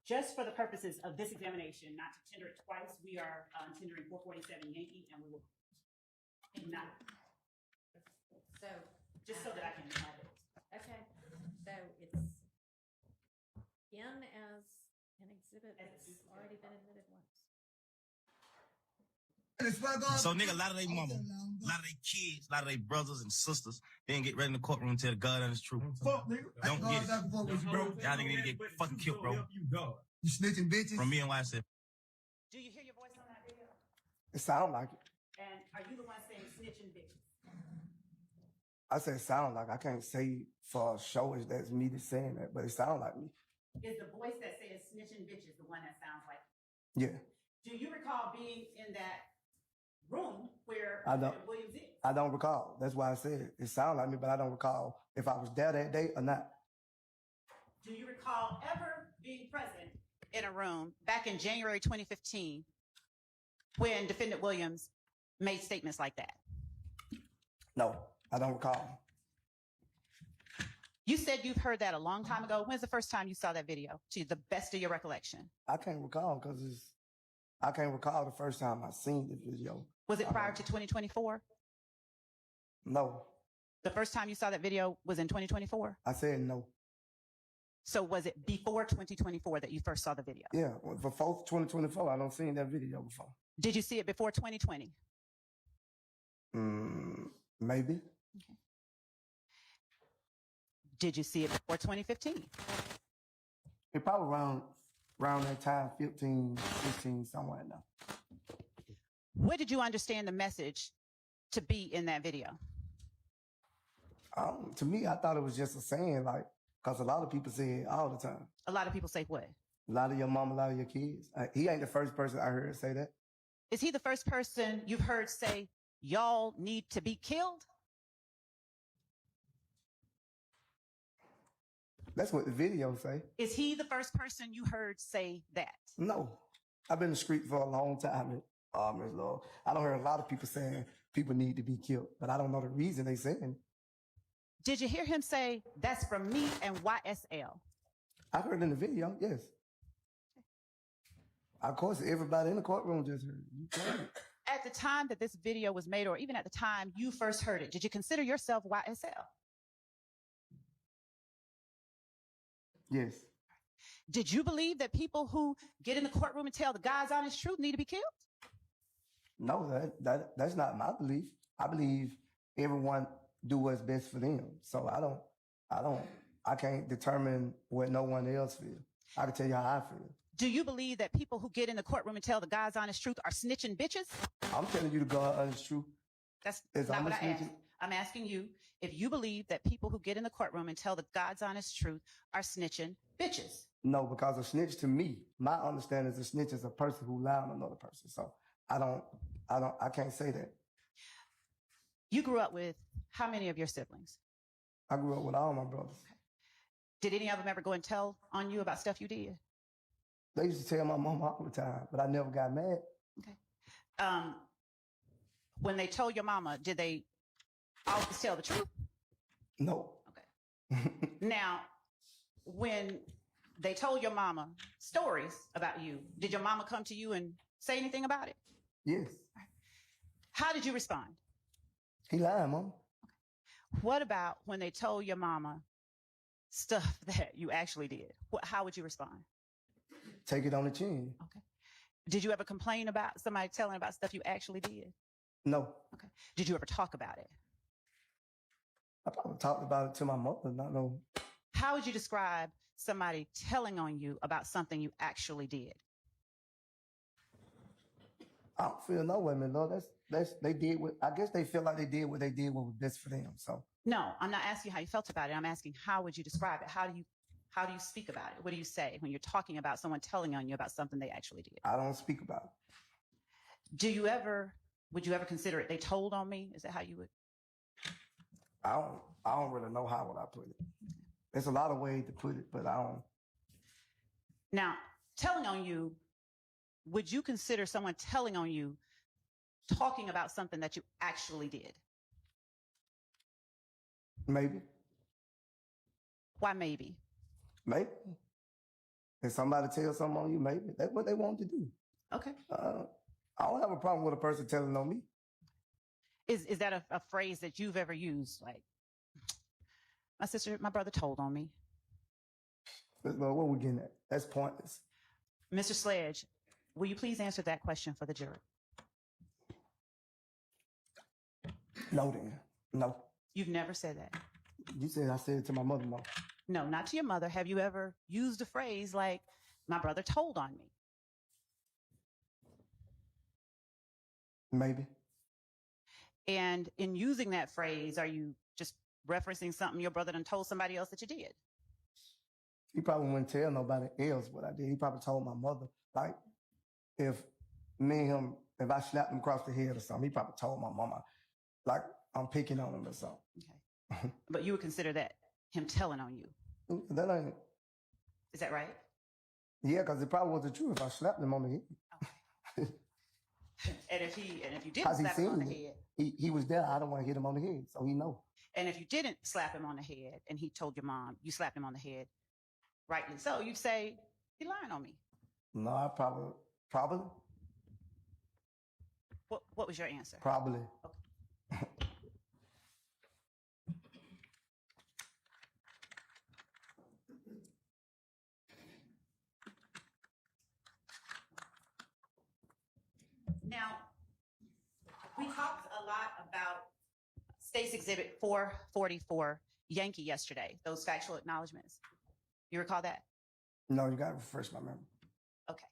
just for the purposes of this examination, not to tender it twice, we are tendering 447 Yankee, and we will ignite it. So, Just so that I can have it. okay, so it's in as an exhibit that's already been admitted once. So, nigga, a lot of they mama, a lot of they kids, a lot of they brothers and sisters, they didn't get ready in the courtroom and tell the God honest truth. Fuck, nigga. Don't get it. Bro. Y'all nigga need to get fucking killed, bro. You snitching bitches? From me and YSF. Do you hear your voice on that video? It sound like it. And are you the one saying snitching bitches? I said sound like. I can't say for sure that's me that's saying that, but it sound like me. Is the voice that says snitching bitches the one that sounds like Yeah. Do you recall being in that room where I don't. Williams is? I don't recall. That's why I said it sound like me, but I don't recall if I was there that day or not. Do you recall ever being present in a room back in January 2015 when Defendant Williams made statements like that? No, I don't recall. You said you've heard that a long time ago. When's the first time you saw that video, to the best of your recollection? I can't recall because I can't recall the first time I seen the video. Was it prior to 2024? No. The first time you saw that video was in 2024? I said no. So was it before 2024 that you first saw the video? Yeah, for 2024, I don't seen that video before. Did you see it before 2020? Maybe. Okay. Did you see it before 2015? It probably around that time, 15, 16, somewhere in there. What did you understand the message to be in that video? To me, I thought it was just a saying, like, because a lot of people say it all the time. A lot of people say what? A lot of your mom, a lot of your kids. He ain't the first person I heard say that. Is he the first person you've heard say, y'all need to be killed? That's what the video say. Is he the first person you heard say that? No. I've been in the street for a long time. Ms. Lord. I don't hear a lot of people saying people need to be killed, but I don't know the reason they saying it. Did you hear him say, that's from me and YSL? I heard it in the video, yes. Of course, everybody in the courtroom just heard it. At the time that this video was made, or even at the time you first heard it, did you consider yourself YSL? Yes. Did you believe that people who get in the courtroom and tell the God's honest truth need to be killed? No, that's not my belief. I believe everyone do what's best for them. So I can't determine what no one else feels. I can tell you how I feel. Do you believe that people who get in the courtroom and tell the God's honest truth are snitching bitches? I'm telling you the God's honest truth. That's not what I asked. I'm asking you if you believe that people who get in the courtroom and tell the God's honest truth are snitching bitches. No, because a snitch to me, my understanding is a snitch is a person who lied on another person. So I can't say that. You grew up with how many of your siblings? I grew up with all my brothers. Okay. Did any of them ever go and tell on you about stuff you did? They used to tell my mom all the time, but I never got mad. Okay. When they told your mama, did they always tell the truth? No. Okay. Now, when they told your mama stories about you, did your mama come to you and say anything about it? Yes. How did you respond? He lied, Mom. Okay. What about when they told your mama stuff that you actually did? How would you respond? Take it on the chin. Okay. Did you ever complain about somebody telling about stuff you actually did? No. Okay. Did you ever talk about it? I probably talked about it to my mother, not no. How would you describe somebody telling on you about something you actually did? I don't feel no way, man. Lord, they did what I guess they feel like they did what was best for them. So no, I'm not asking how you felt about it. I'm asking how would you describe it? How do you speak about it? What do you say when you're talking about someone telling on you about something they actually did? I don't speak about it. Would you ever consider it they told on me? Is that how you would? I don't really know how would I put it. There's a lot of ways to put it, but I don't. Now, telling on you, would you consider someone telling on you talking about something that you actually did? Maybe. Why maybe? Maybe. If somebody tells something on you, maybe that's what they want to do. Okay. I don't have a problem with a person telling on me. Is that a phrase that you've ever used? Like, my brother told on me. What we getting at? That's pointless. Mr. Sledge, will you please answer that question for the jury? No, then. No. You've never said that. You said I said it to my mother, no. No, not to your mother. Have you ever used a phrase like, my brother told on me? Maybe. And in using that phrase, are you just referencing something your brother done told somebody else that you did? He probably wouldn't tell nobody else what I did. He probably told my mother. Like, if me and him, if I slapped him across the head or something, he probably told my mama, like, I'm picking on him or something. Okay. But you would consider that him telling on you? That ain't. Is that right? Yeah, because it probably wasn't true if I slapped him on the head. Okay. And if you didn't slap him on the head, he was there. I don't want to hit him on the head, so he know. And if you didn't slap him on the head, and he told your mom you slapped him on the head, rightly so, you'd say you're lying on me. No, I probably. What was your answer? Probably. Okay. Now, we talked a lot about State's Exhibit 444 Yankee yesterday, those factual acknowledgments. You recall that? No, you got to refresh my memory. Okay.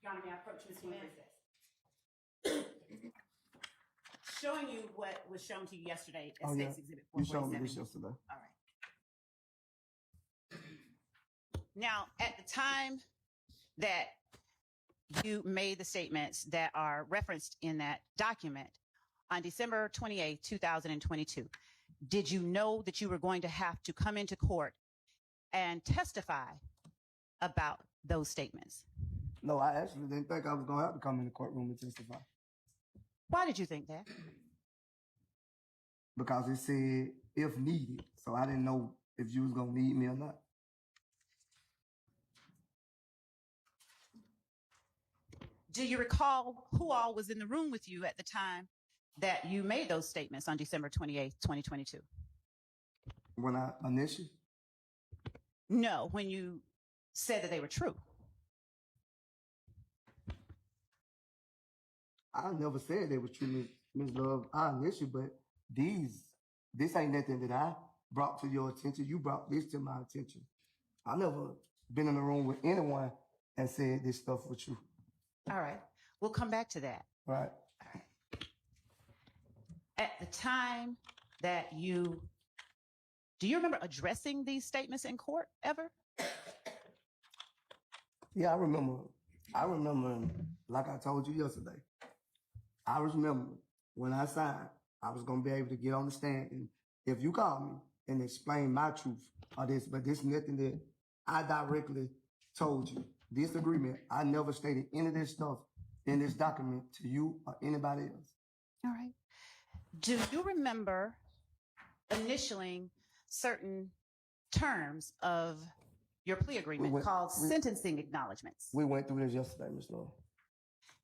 Your Honor, may I approach Ms. Jimenez? Showing you what was shown to you yesterday at State's Exhibit 447. You showed me this yesterday. All right. Now, at the time that you made the statements that are referenced in that document on December 28, 2022, did you know that you were going to have to come into court and testify about those statements? No, I actually didn't think I was going to have to come in the courtroom and testify. Why did you think that? Because it said, if needed. So I didn't know if you was going to need me or not. Do you recall who all was in the room with you at the time that you made those statements on December 28th, 2022? When I initially? No, when you said that they were true. I never said they were true, Ms. Love. I initially, but this ain't nothing that I brought to your attention. You brought this to my attention. I never been in a room with anyone and said this stuff was true. All right. We'll come back to that. Right. All right. At the time that do you remember addressing these statements in court ever? Yeah, I remember, like I told you yesterday, I remember when I signed, I was going to be able to get on the stand. And if you call me and explain my truth or this, but this is nothing that I directly told you. This agreement, I never stated any of this stuff in this document to you or anybody else. All right. Do you remember initialing certain terms of your plea agreement called sentencing acknowledgments? We went through this yesterday, Ms. Love.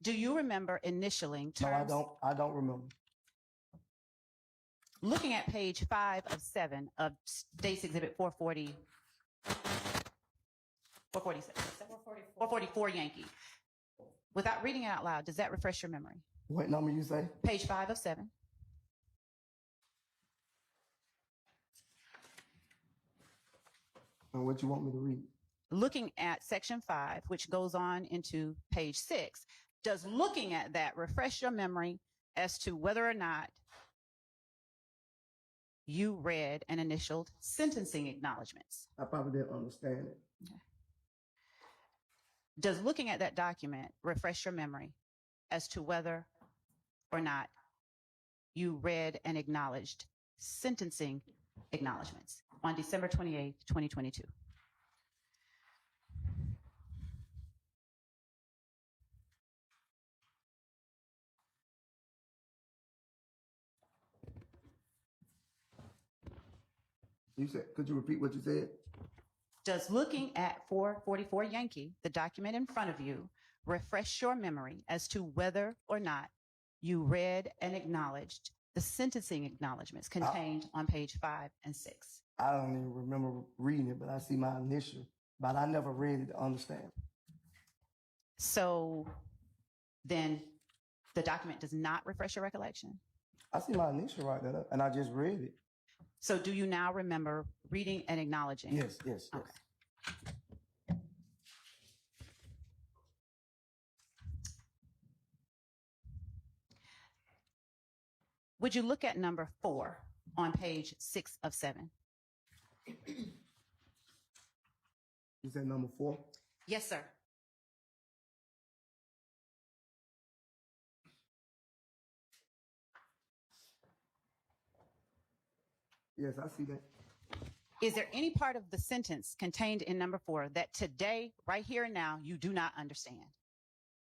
Do you remember initialing terms? No, I don't remember. Looking at page 5 of 7 of State's Exhibit 444 Yankee. Without reading it out loud, does that refresh your memory? What number you say? Page 5 of 7. And what you want me to read? Looking at section 5, which goes on into page 6, does looking at that refresh your memory as to whether or not you read and initialed sentencing acknowledgments? I probably didn't understand it. Okay. Does looking at that document refresh your memory as to whether or not you read and acknowledged sentencing acknowledgments on December 28, 2022? You said, could you repeat what you said? Does looking at 444 Yankee, the document in front of you, refresh your memory as to whether or not you read and acknowledged the sentencing acknowledgments contained on page 5 and 6? I don't even remember reading it, but I see my initial, but I never read it to understand. So then the document does not refresh your recollection? I see my initial right there, and I just read it. So do you now remember reading and acknowledging? Yes, yes, yes. Okay. Would you look at number 4 on page 6 of 7? You said number 4? Yes, sir. Yes, I see that. Is there any part of the sentence contained in number 4 that today, right here and now, you do not understand?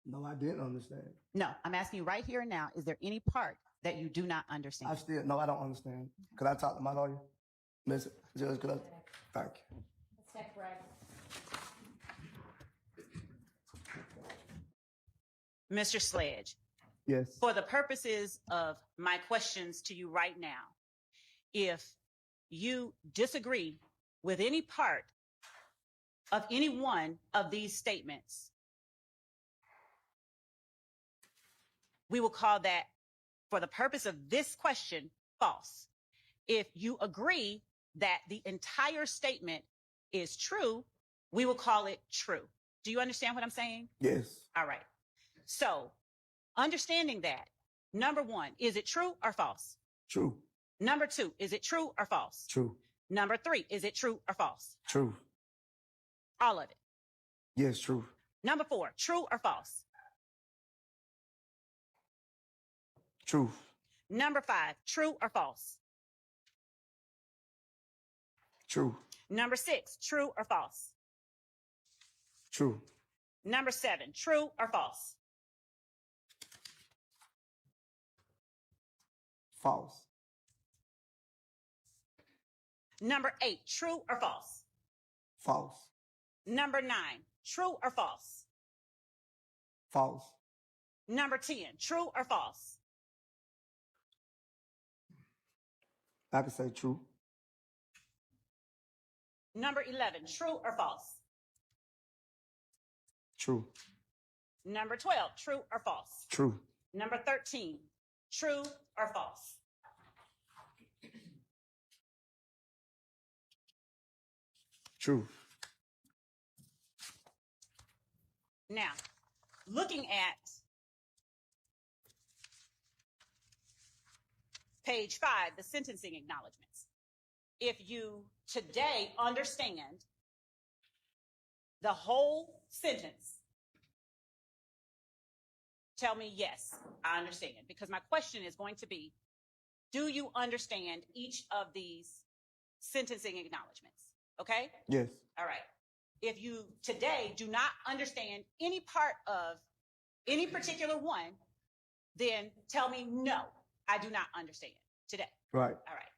No, I didn't understand. No, I'm asking you right here and now, is there any part that you do not understand? I don't understand. Could I talk to my lawyer? Miss Judge, could I? Thank you. Let's take a break. Mr. Sledge, Yes. for the purposes of my questions to you right now, if you disagree with any part of any one of these statements, we will call that, for the purpose of this question, false. If you agree that the entire statement is true, we will call it true. Do you understand what I'm saying? Yes. All right. So, understanding that, number 1, is it true or false? True. Number 2, is it true or false? True. Number 3, is it true or false? True. All of it. Yes, true. Number 4, true or false? True. Number 5, true or false? True. Number 6, true or false? True. Number 7, true or false? False. Number 8, true or false? False. Number 9, true or false? False. Number 10, true or false? I can say true. Number 11, true or false? True. Number 12, true or false? True. Number 13, true or false? True. Now, looking at page 5, the sentencing acknowledgments, if you today understand the whole sentence, tell me, yes, I understand. Because my question is going to be, do you understand each of these sentencing acknowledgments? Okay? Yes. All right. If you today do not understand any part of any particular one, then tell me, no, I do not understand today. Right. All right.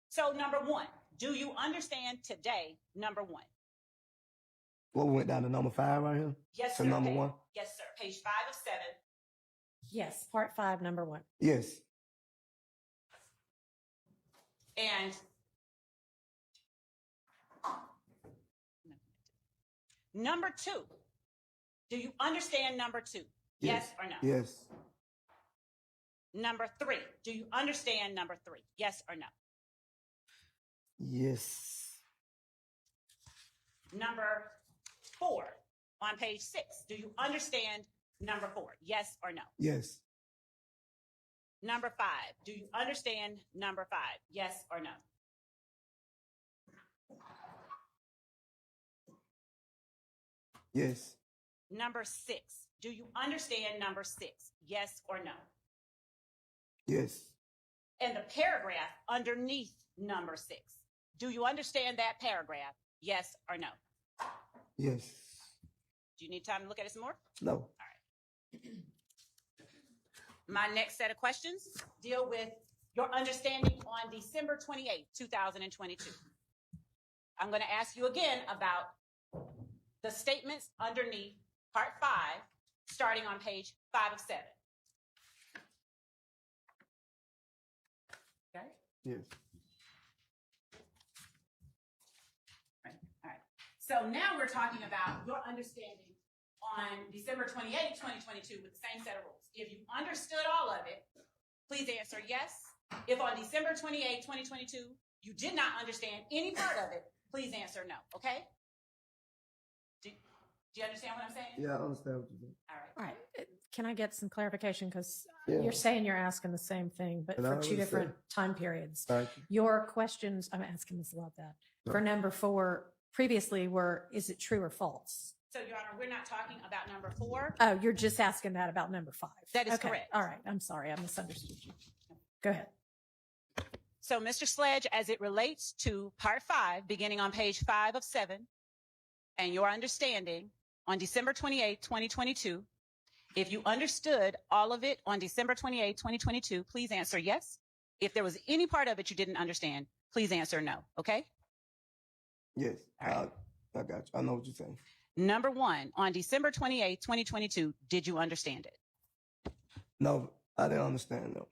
So number 1, do you understand today, number 1? What, we went down to number 5 right here? Yes, To sir. number 1? Yes, sir. Page 5 of 7. Yes, part 5, number 1. Yes. And number 2, do you understand number 2? Yes or no? Yes. Number 3, do you understand number 3? Yes or no? Yes. Number 4 on page 6, do you understand number 4? Yes or no? Yes. Number 5, do you understand number 5? Yes or no? Yes. Number 6, do you understand number 6? Yes or no? Yes. And the paragraph underneath number 6, do you understand that paragraph? Yes or no? Yes. Do you need time to look at it some more? No. All right. My next set of questions deal with your understanding on December 28th, 2022. I'm going to ask you again about the statements underneath part 5, starting on page 5 of 7. Okay? Yes. All right. So now we're talking about your understanding on December 28, 2022 with the same set of rules. If you understood all of it, please answer yes. If on December 28, 2022, you did not understand any part of it, please answer no, okay? Do you understand what I'm saying? Yeah, I understand what you're saying. All right. All right. Can I get some clarification? Because Yeah. you're saying you're asking the same thing, but And I for two already different said- time periods. Thank you. Your questions, I'm asking this about that. For number 4, previously were, is it true or false? So, Your Honor, we're not talking about number 4. Oh, you're just asking that about number 5. That is Okay. correct. All right. I'm sorry. I misunderstood you. Go ahead. So, Mr. Sledge, as it relates to part 5, beginning on page 5 of 7, and your understanding on December 28, 2022, if you understood all of it on December 28, 2022, please answer yes. If there was any part of it you didn't understand, please answer no, okay? Yes. All right. I got you. I know what you're saying. Number 1, on December 28, 2022, did you understand it? No, I didn't understand though.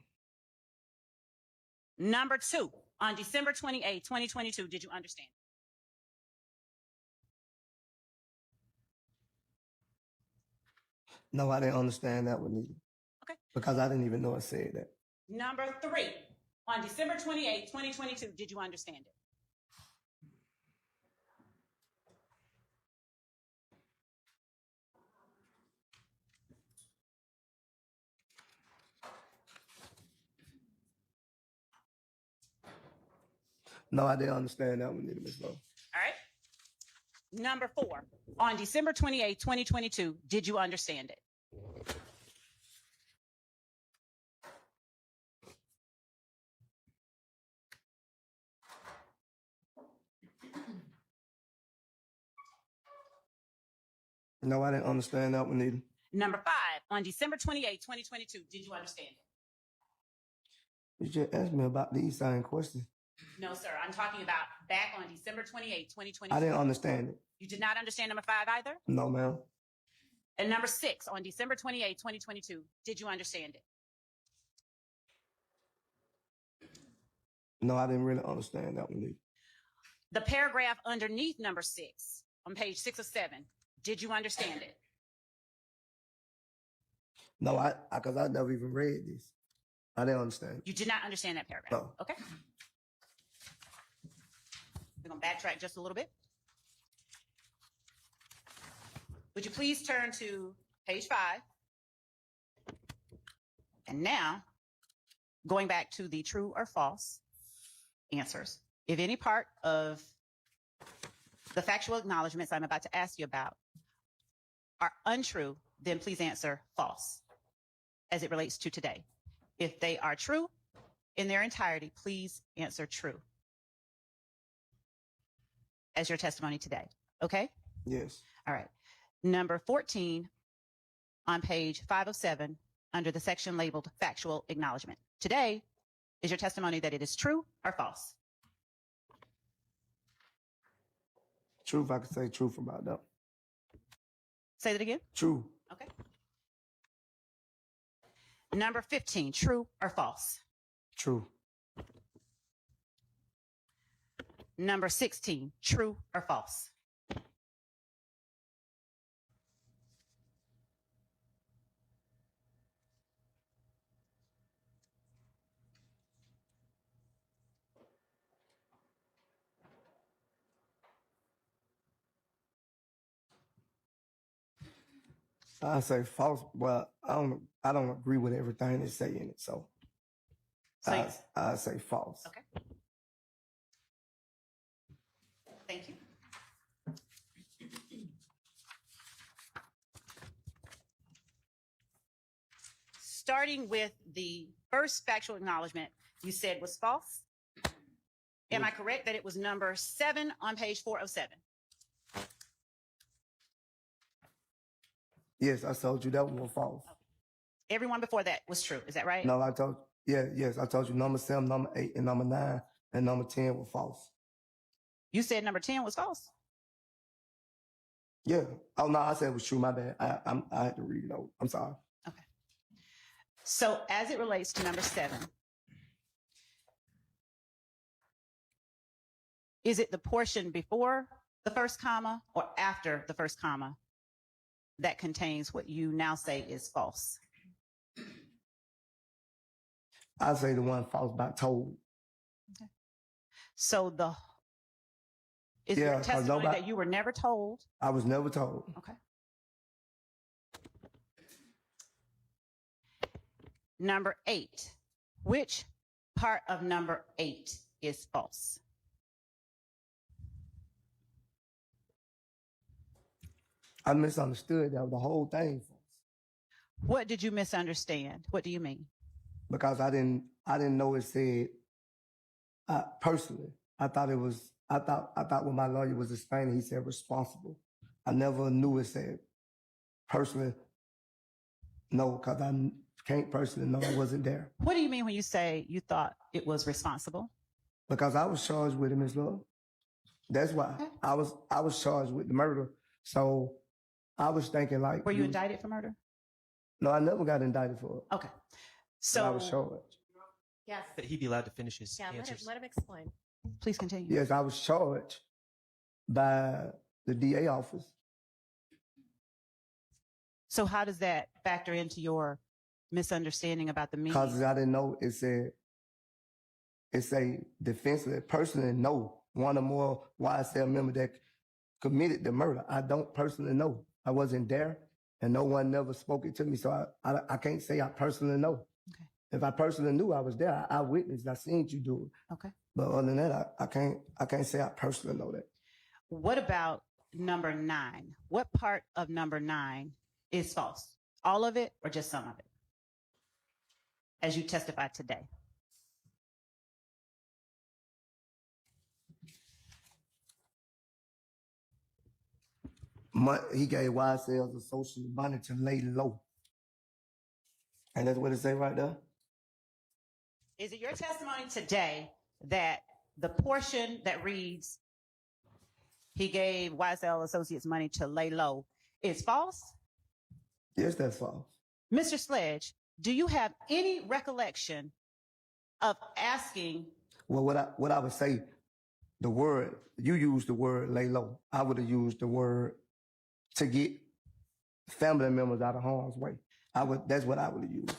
Number 2, on December 28, 2022, did you understand it? No, I didn't understand that one either. Okay. Because I didn't even know it said that. Number 3, on December 28, 2022, did you understand it? No, I didn't understand that one either, Ms. Lowe. All right. Number 4, on December 28, 2022, did you understand it? No, I didn't understand that one either. Number 5, on December 28, 2022, did you understand it? You just asked me about these same questions. No, sir. I'm talking about back on December 28, 2022. I didn't understand it. You did not understand number 5 either? No, ma'am. And number 6, on December 28, 2022, did you understand it? No, I didn't really understand that one either. The paragraph underneath number 6, on page 6 of 7, did you understand it? No, because I never even read this. I didn't understand. You did not understand that paragraph. No. Okay. We're going to backtrack just a little bit. Would you please turn to page 5? And now, going back to the true or false answers. If any part of the factual acknowledgments I'm about to ask you about are untrue, then please answer false as it relates to today. If they are true in their entirety, please answer true as your testimony today. Okay? Yes. All right. Number 14 on page 5 of 7 under the section labeled factual acknowledgement. Today is your testimony that it is true or false. Truth, I could say truth about that. Say that again. True. Okay. Number 15, true or false. True. Number 16, true or false. I say false. Well, I don't agree with everything they say in it, so I say false. Okay. Thank you. Starting with the first factual acknowledgement you said was false. Am I correct that it was number 7 on page 407? Yes, I told you that one was false. Everyone before that was true. Is that right? No, I told yes, I told you number 7, number 8, and number 9, and number 10 were false. You said number 10 was false. Yeah. Oh no, I said it was true. My bad. I had to read it over. I'm sorry. Okay. So as it relates to number 7, is it the portion before the first comma or after the first comma that contains what you now say is false? I say the one false by told. Okay. So is Yeah, your 'cause testimony nobody- that you were never told? I was never told. Okay. Number 8. Which part of number 8 is false? I misunderstood that the whole thing false. What did you misunderstand? What do you mean? Because I didn't know it said personally. I thought when my lawyer was explaining, he said responsible. I never knew it said personally. No, because I can't personally know I wasn't there. What do you mean when you say you thought it was responsible? Because I was charged with it, Ms. Love. That's why Okay. I was charged with the murder. So I was thinking like, Were you indicted for murder? No, I never got indicted for it. Okay. But So I was charged. Yes. That he be allowed to finish his Yeah, answers. let him explain. please continue. Yes, I was charged by the DA office. So how does that factor into your misunderstanding about the meaning? Because I didn't know it say defensively, personally know one or more YSL member that committed the murder. I don't personally know. I wasn't there and no one never spoke it to me. So I can't say I personally know. Okay. If I personally knew I was there, I witnessed, I seen you do it. Okay. But other than that, I can't say I personally know that. What about number 9? What part of number 9 is false? All of it or just some of it? As you testified today. He gave YSL's associate money to lay low. And that's what it say right there? Is it your testimony today that the portion that reads, he gave YSL Associates money to lay low, is false? Yes, that's false. Mr. Sledge, do you have any recollection of asking? Well, what I would say, the word, you used the word lay low. I would have used the word to get family members out of harm's way. That's what I would have used.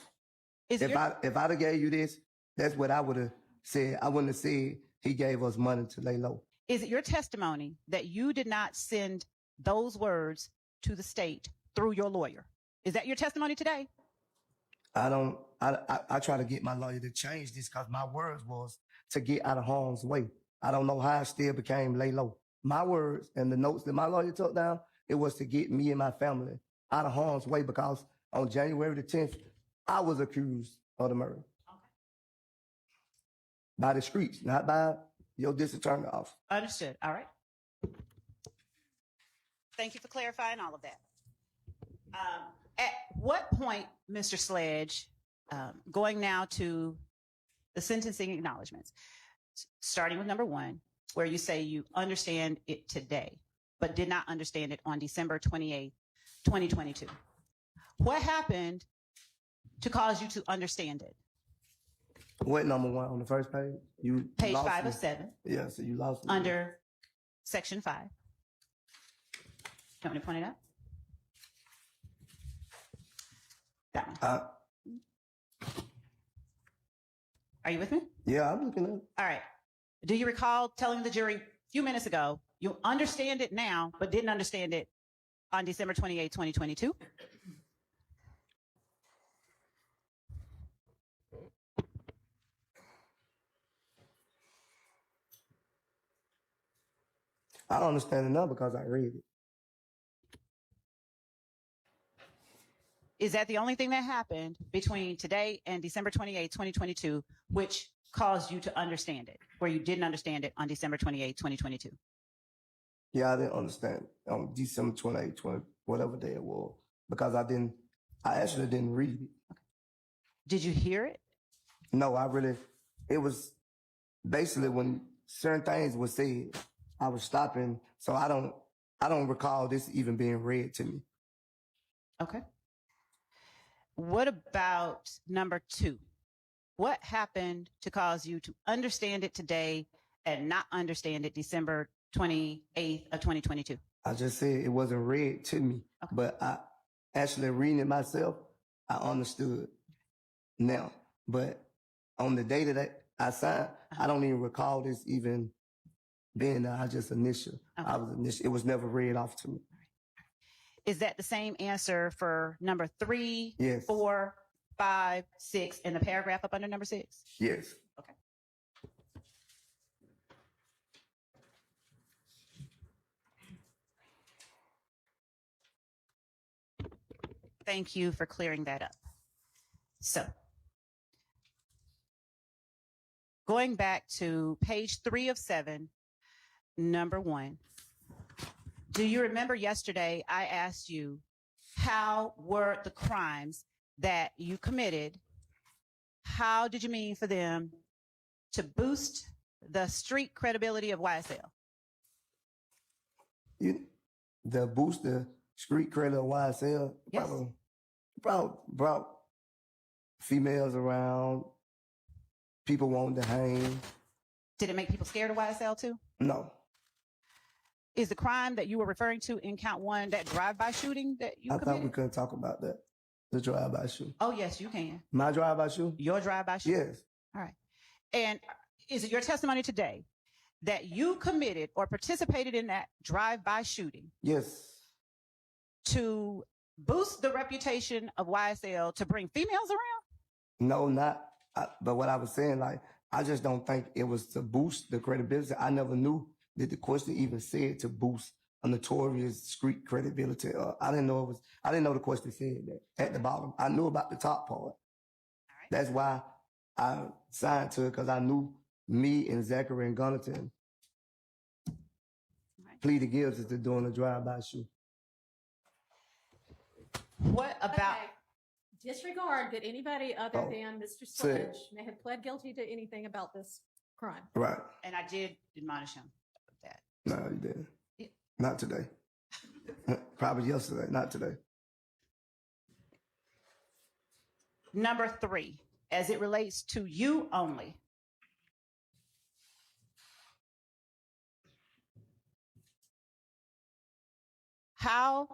If I'd have gave you this, that's what I would have said. I wouldn't have said he gave us money to lay low. Is it your testimony that you did not send those words to the state through your lawyer? Is that your testimony today? I try to get my lawyer to change this because my words was to get out of harm's way. I don't know how I still became lay low. My words and the notes that my lawyer took down, it was to get me and my family out of harm's way because on January the 10th, I was accused of the murder. Okay. By the streets, not by your district attorney office. Understood. All right. Thank you for clarifying all of that. At what point, Mr. Sledge, going now to the sentencing acknowledgments, starting with number 1, where you say you understand it today, but did not understand it on December 28th, 2022. What happened to cause you to understand it? What number 1 on the first page? You Page lost 5 me. of 7. Yeah, so you lost me. Under section 5. You want me to point it out? That one. Are you with me? Yeah, I'm looking at it. All right. Do you recall telling the jury a few minutes ago, you understand it now, but didn't understand it on December 28, 2022? I don't understand it now because I read it. Is that the only thing that happened between today and December 28, 2022, which caused you to understand it, where you didn't understand it on December 28, 2022? Yeah, I didn't understand on December 28, whatever day it was, because I actually didn't read it. Okay. Did you hear it? No, it was basically when certain things were said, I was stopping, so I don't recall this even being read to me. Okay. What about number 2? What happened to cause you to understand it today and not understand it December 28th of 2022? I just said it wasn't read to me, Okay. but I actually reading it myself, I understood now. But on the day that I signed, I don't even recall this even being there. I just initial. Okay. It was never read off to me. Is that the same answer for number 3, Yes. 4, 5, 6, and the paragraph up under number 6? Yes. Okay. Thank you for clearing that up. So, going back to page 3 of 7, number 1. Do you remember yesterday I asked you, how were the crimes that you committed? How did you mean for them to boost the street credibility of YSL? The booster street credit of YSL Yes. brought females around. People wanted to hang. Did it make people scared of YSL too? No. Is the crime that you were referring to in count 1 that drive-by shooting that you I committed? thought we couldn't talk about that. The drive-by shooting. Oh, yes, you can. My drive-by shooting? Your drive-by shooting? Yes. All right. And is it your testimony today that you committed or participated in that drive-by shooting Yes. to boost the reputation of YSL to bring females around? No, not. But what I was saying, like, I just don't think it was to boost the credibility. I never knew that the question even said to boost a notorious street credibility. I didn't know the question said that at the bottom. I knew about the top part. All right. That's why I signed to it, because I knew me and Zachary and Gunnington pleaded guilty to doing a drive-by shoot. What about... Okay. Disregard that anybody other than Mr. Sledge may have pled guilty to anything about this crime. Right. And I did admonish him of that. No, you didn't. Yeah. Not today. Probably yesterday, not today. Number 3, as it relates to you only. How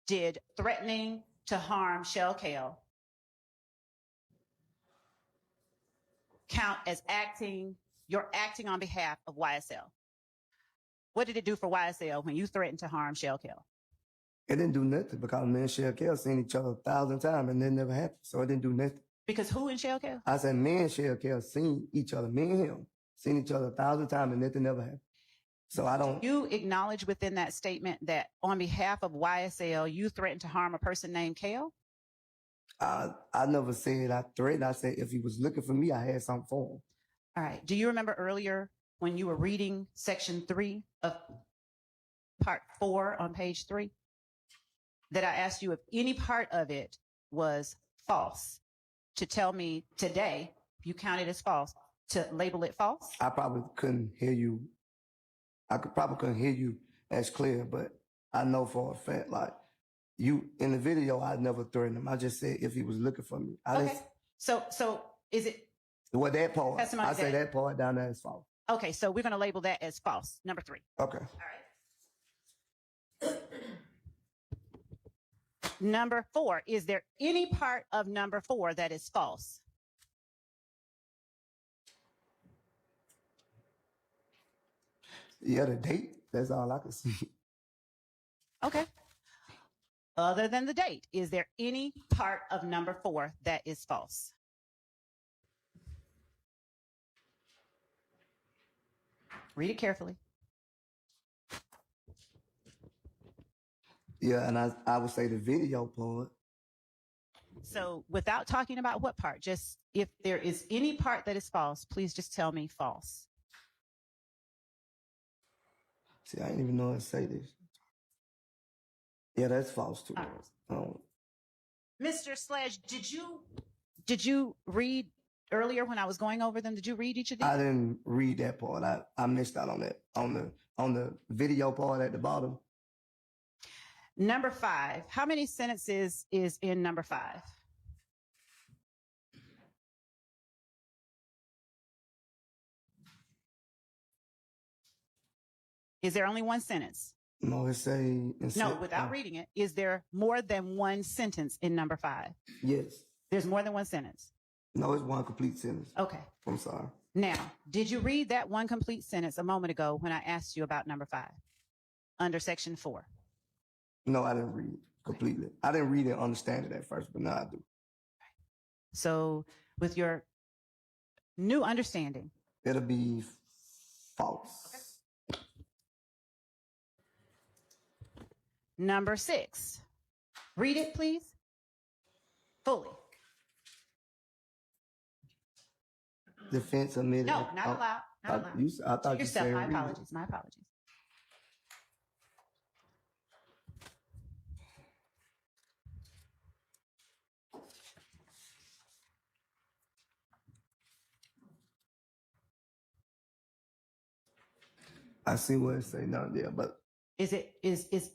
did threatening to harm Shell Kale count as you're acting on behalf of YSL? What did it do for YSL when you threatened to harm Shell Kale? It didn't do nothing, because me and Shell Kale seen each other 1,000 times and it never happened. So it didn't do nothing. Because who in Shell Kale? I said, me and Shell Kale seen each other, me and him, seen each other 1,000 times and nothing never happened. So I don't. You acknowledge within that statement that on behalf of YSL, you threatened to harm a person named Kale? I never said I threatened. I said if he was looking for me, I had something for him. All right. Do you remember earlier when you were reading section 3 of part 4 on page 3 that I asked you if any part of it was false, to tell me today you count it as false, to label it false? I probably couldn't hear you. Probably couldn't hear you as clear, but I know for a fact, like, you in the video, I never threatened him. I just said if he was looking for me. Okay. So is it? Well, that part, Testimony I say today. that part down there is false. Okay. So we're going to label that as false. Number 3. Okay. All right. Number 4. Is there any part of number 4 that is false? Yeah, the date. That's all I can see. Okay. Other than the date, is there any part of number 4 that is false? Read it carefully. Yeah, and I would say the video part. So without talking about what part, just if there is any part that is false, please just tell me false. See, I didn't even know how to say this. Yeah, that's false too. Mr. Sledge, did you read earlier when I was going over them? Did you read each of these? I didn't read that part. I missed out on that. On the video part at the bottom. Number 5. How many sentences is in number 5? Is there only one sentence? No, No, without reading it. Is there more than one sentence in number 5? Yes. There's more than one sentence. No, it's one complete sentence. Okay. I'm sorry. Now, did you read that one complete sentence a moment ago when I asked you about number 5 under section 4? No, I didn't read it completely. I didn't read it and understand it at first, but now I do. So with your new understanding, It'll be false. Okay. Number 6. Read it, please. Fully. Defense admitted. No, not allowed. Not allowed. I thought you Yourself. said My read it. apologies. My apologies. I see what it say down there, but Is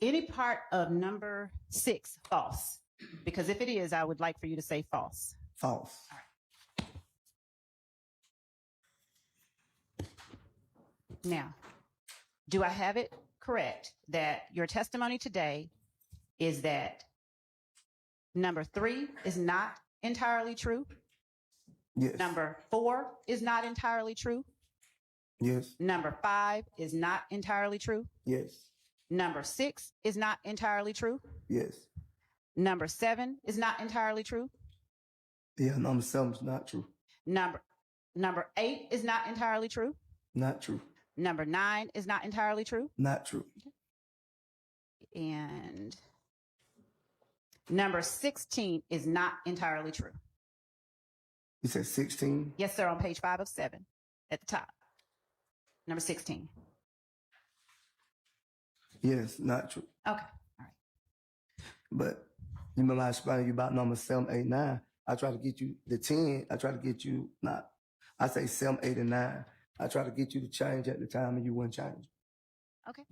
any part of number 6 false? Because if it is, I would like for you to say false. false. Now, do I have it correct that your testimony today is that number 3 is not entirely true? Yes. Number 4 is not entirely true? Yes. Number 5 is not entirely true? Yes. Number 6 is not entirely true? Yes. Number 7 is not entirely true? Yeah, number 7 is not true. Number 8 is not entirely true? Not true. Number 9 is not entirely true? Not true. And number 16 is not entirely true. You said 16? Yes, sir, on page 5 of 7 at the top. Number 16. Yes, not true. Okay, all right. But you remember I explained to you about number 7, 8, 9. I try to get you the 10. I try to get you, I say 7, 8, and 9. I try to get you to change at the time and you wouldn't change. Okay.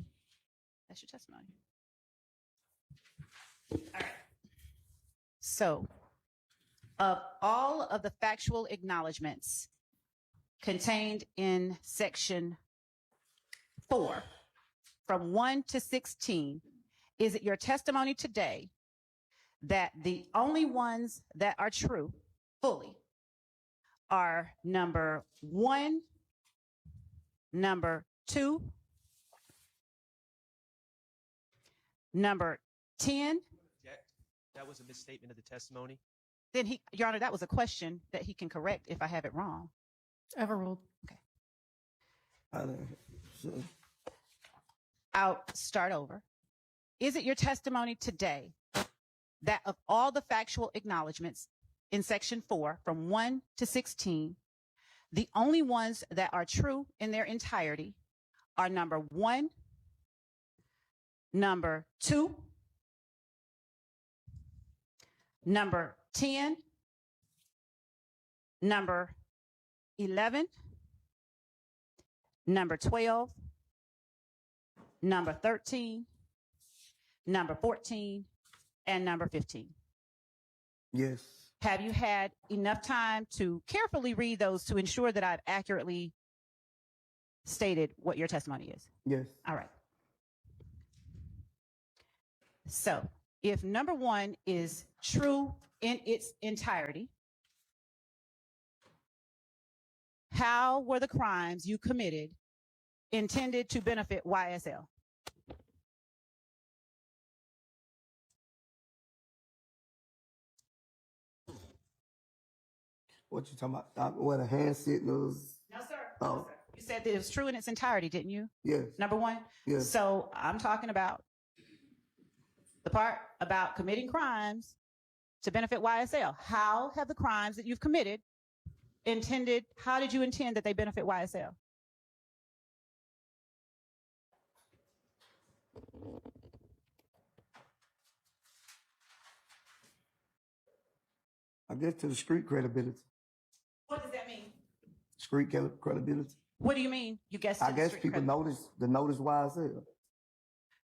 That's your testimony. All right. So, of all of the factual acknowledgments contained in section 4, from 1 to 16, is it your testimony today that the only ones that are true fully are number 1, number 2, number 10? That was a misstatement of the testimony. Then Your Honor, that was a question that he can correct if I have it wrong. Overruled. Okay. I'll start over. Is it your testimony today that of all the factual acknowledgments in section 4, from 1 to 16, the only ones that are true in their entirety are number 1, number 2, number 10, number 11, number 12, number 13, number 14, and number 15? Yes. Have you had enough time to carefully read those to ensure that I've accurately stated what your testimony is? Yes. All right. So, if number 1 is true in its entirety, how were the crimes you committed intended to benefit YSL? What you talking about? What, a hand signals? No, sir. Oh. No, sir. You said that it was true in its entirety, didn't you? Yes. Number 1? Yes. So I'm talking about the part about committing crimes to benefit YSL. How have the crimes that you've committed how did you intend that they benefit YSL? I guess to the street credibility. What does that street credibility. What do you mean? You guessed I guess people notice YSL.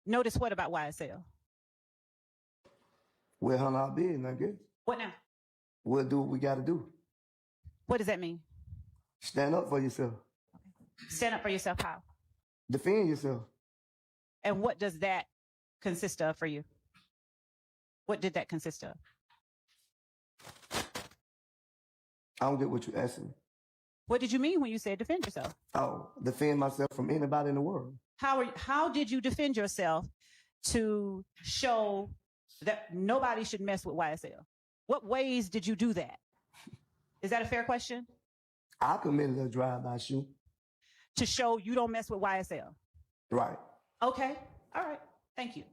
Notice what about YSL? We'll hunt our business, I guess. What now? We'll do what we got to do. What does that mean? Stand up for yourself. Stand up for yourself how? Defend yourself. And what does that consist of for you? What did that consist of? I don't get what you're asking. What did you mean when you said defend yourself? Oh, defend myself from anybody in the world. How did you defend yourself to show that nobody should mess with YSL? What ways did you do that? Is that a fair question? I committed a drive-by shoot. To show you don't mess with YSL? Right. Okay. All right. Thank you.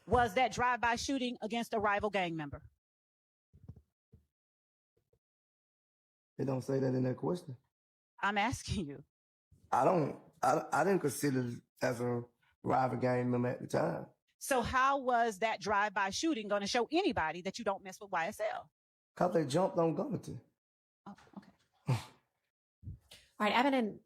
Was that drive-by shooting against a rival gang member? They don't say that in that question. I'm asking you. I didn't consider it as a rival gang member at the time. So how was that drive-by shooting going to show anybody that you don't mess with YSL? Because they jumped on Gunnington. Oh, okay. All right, Evan,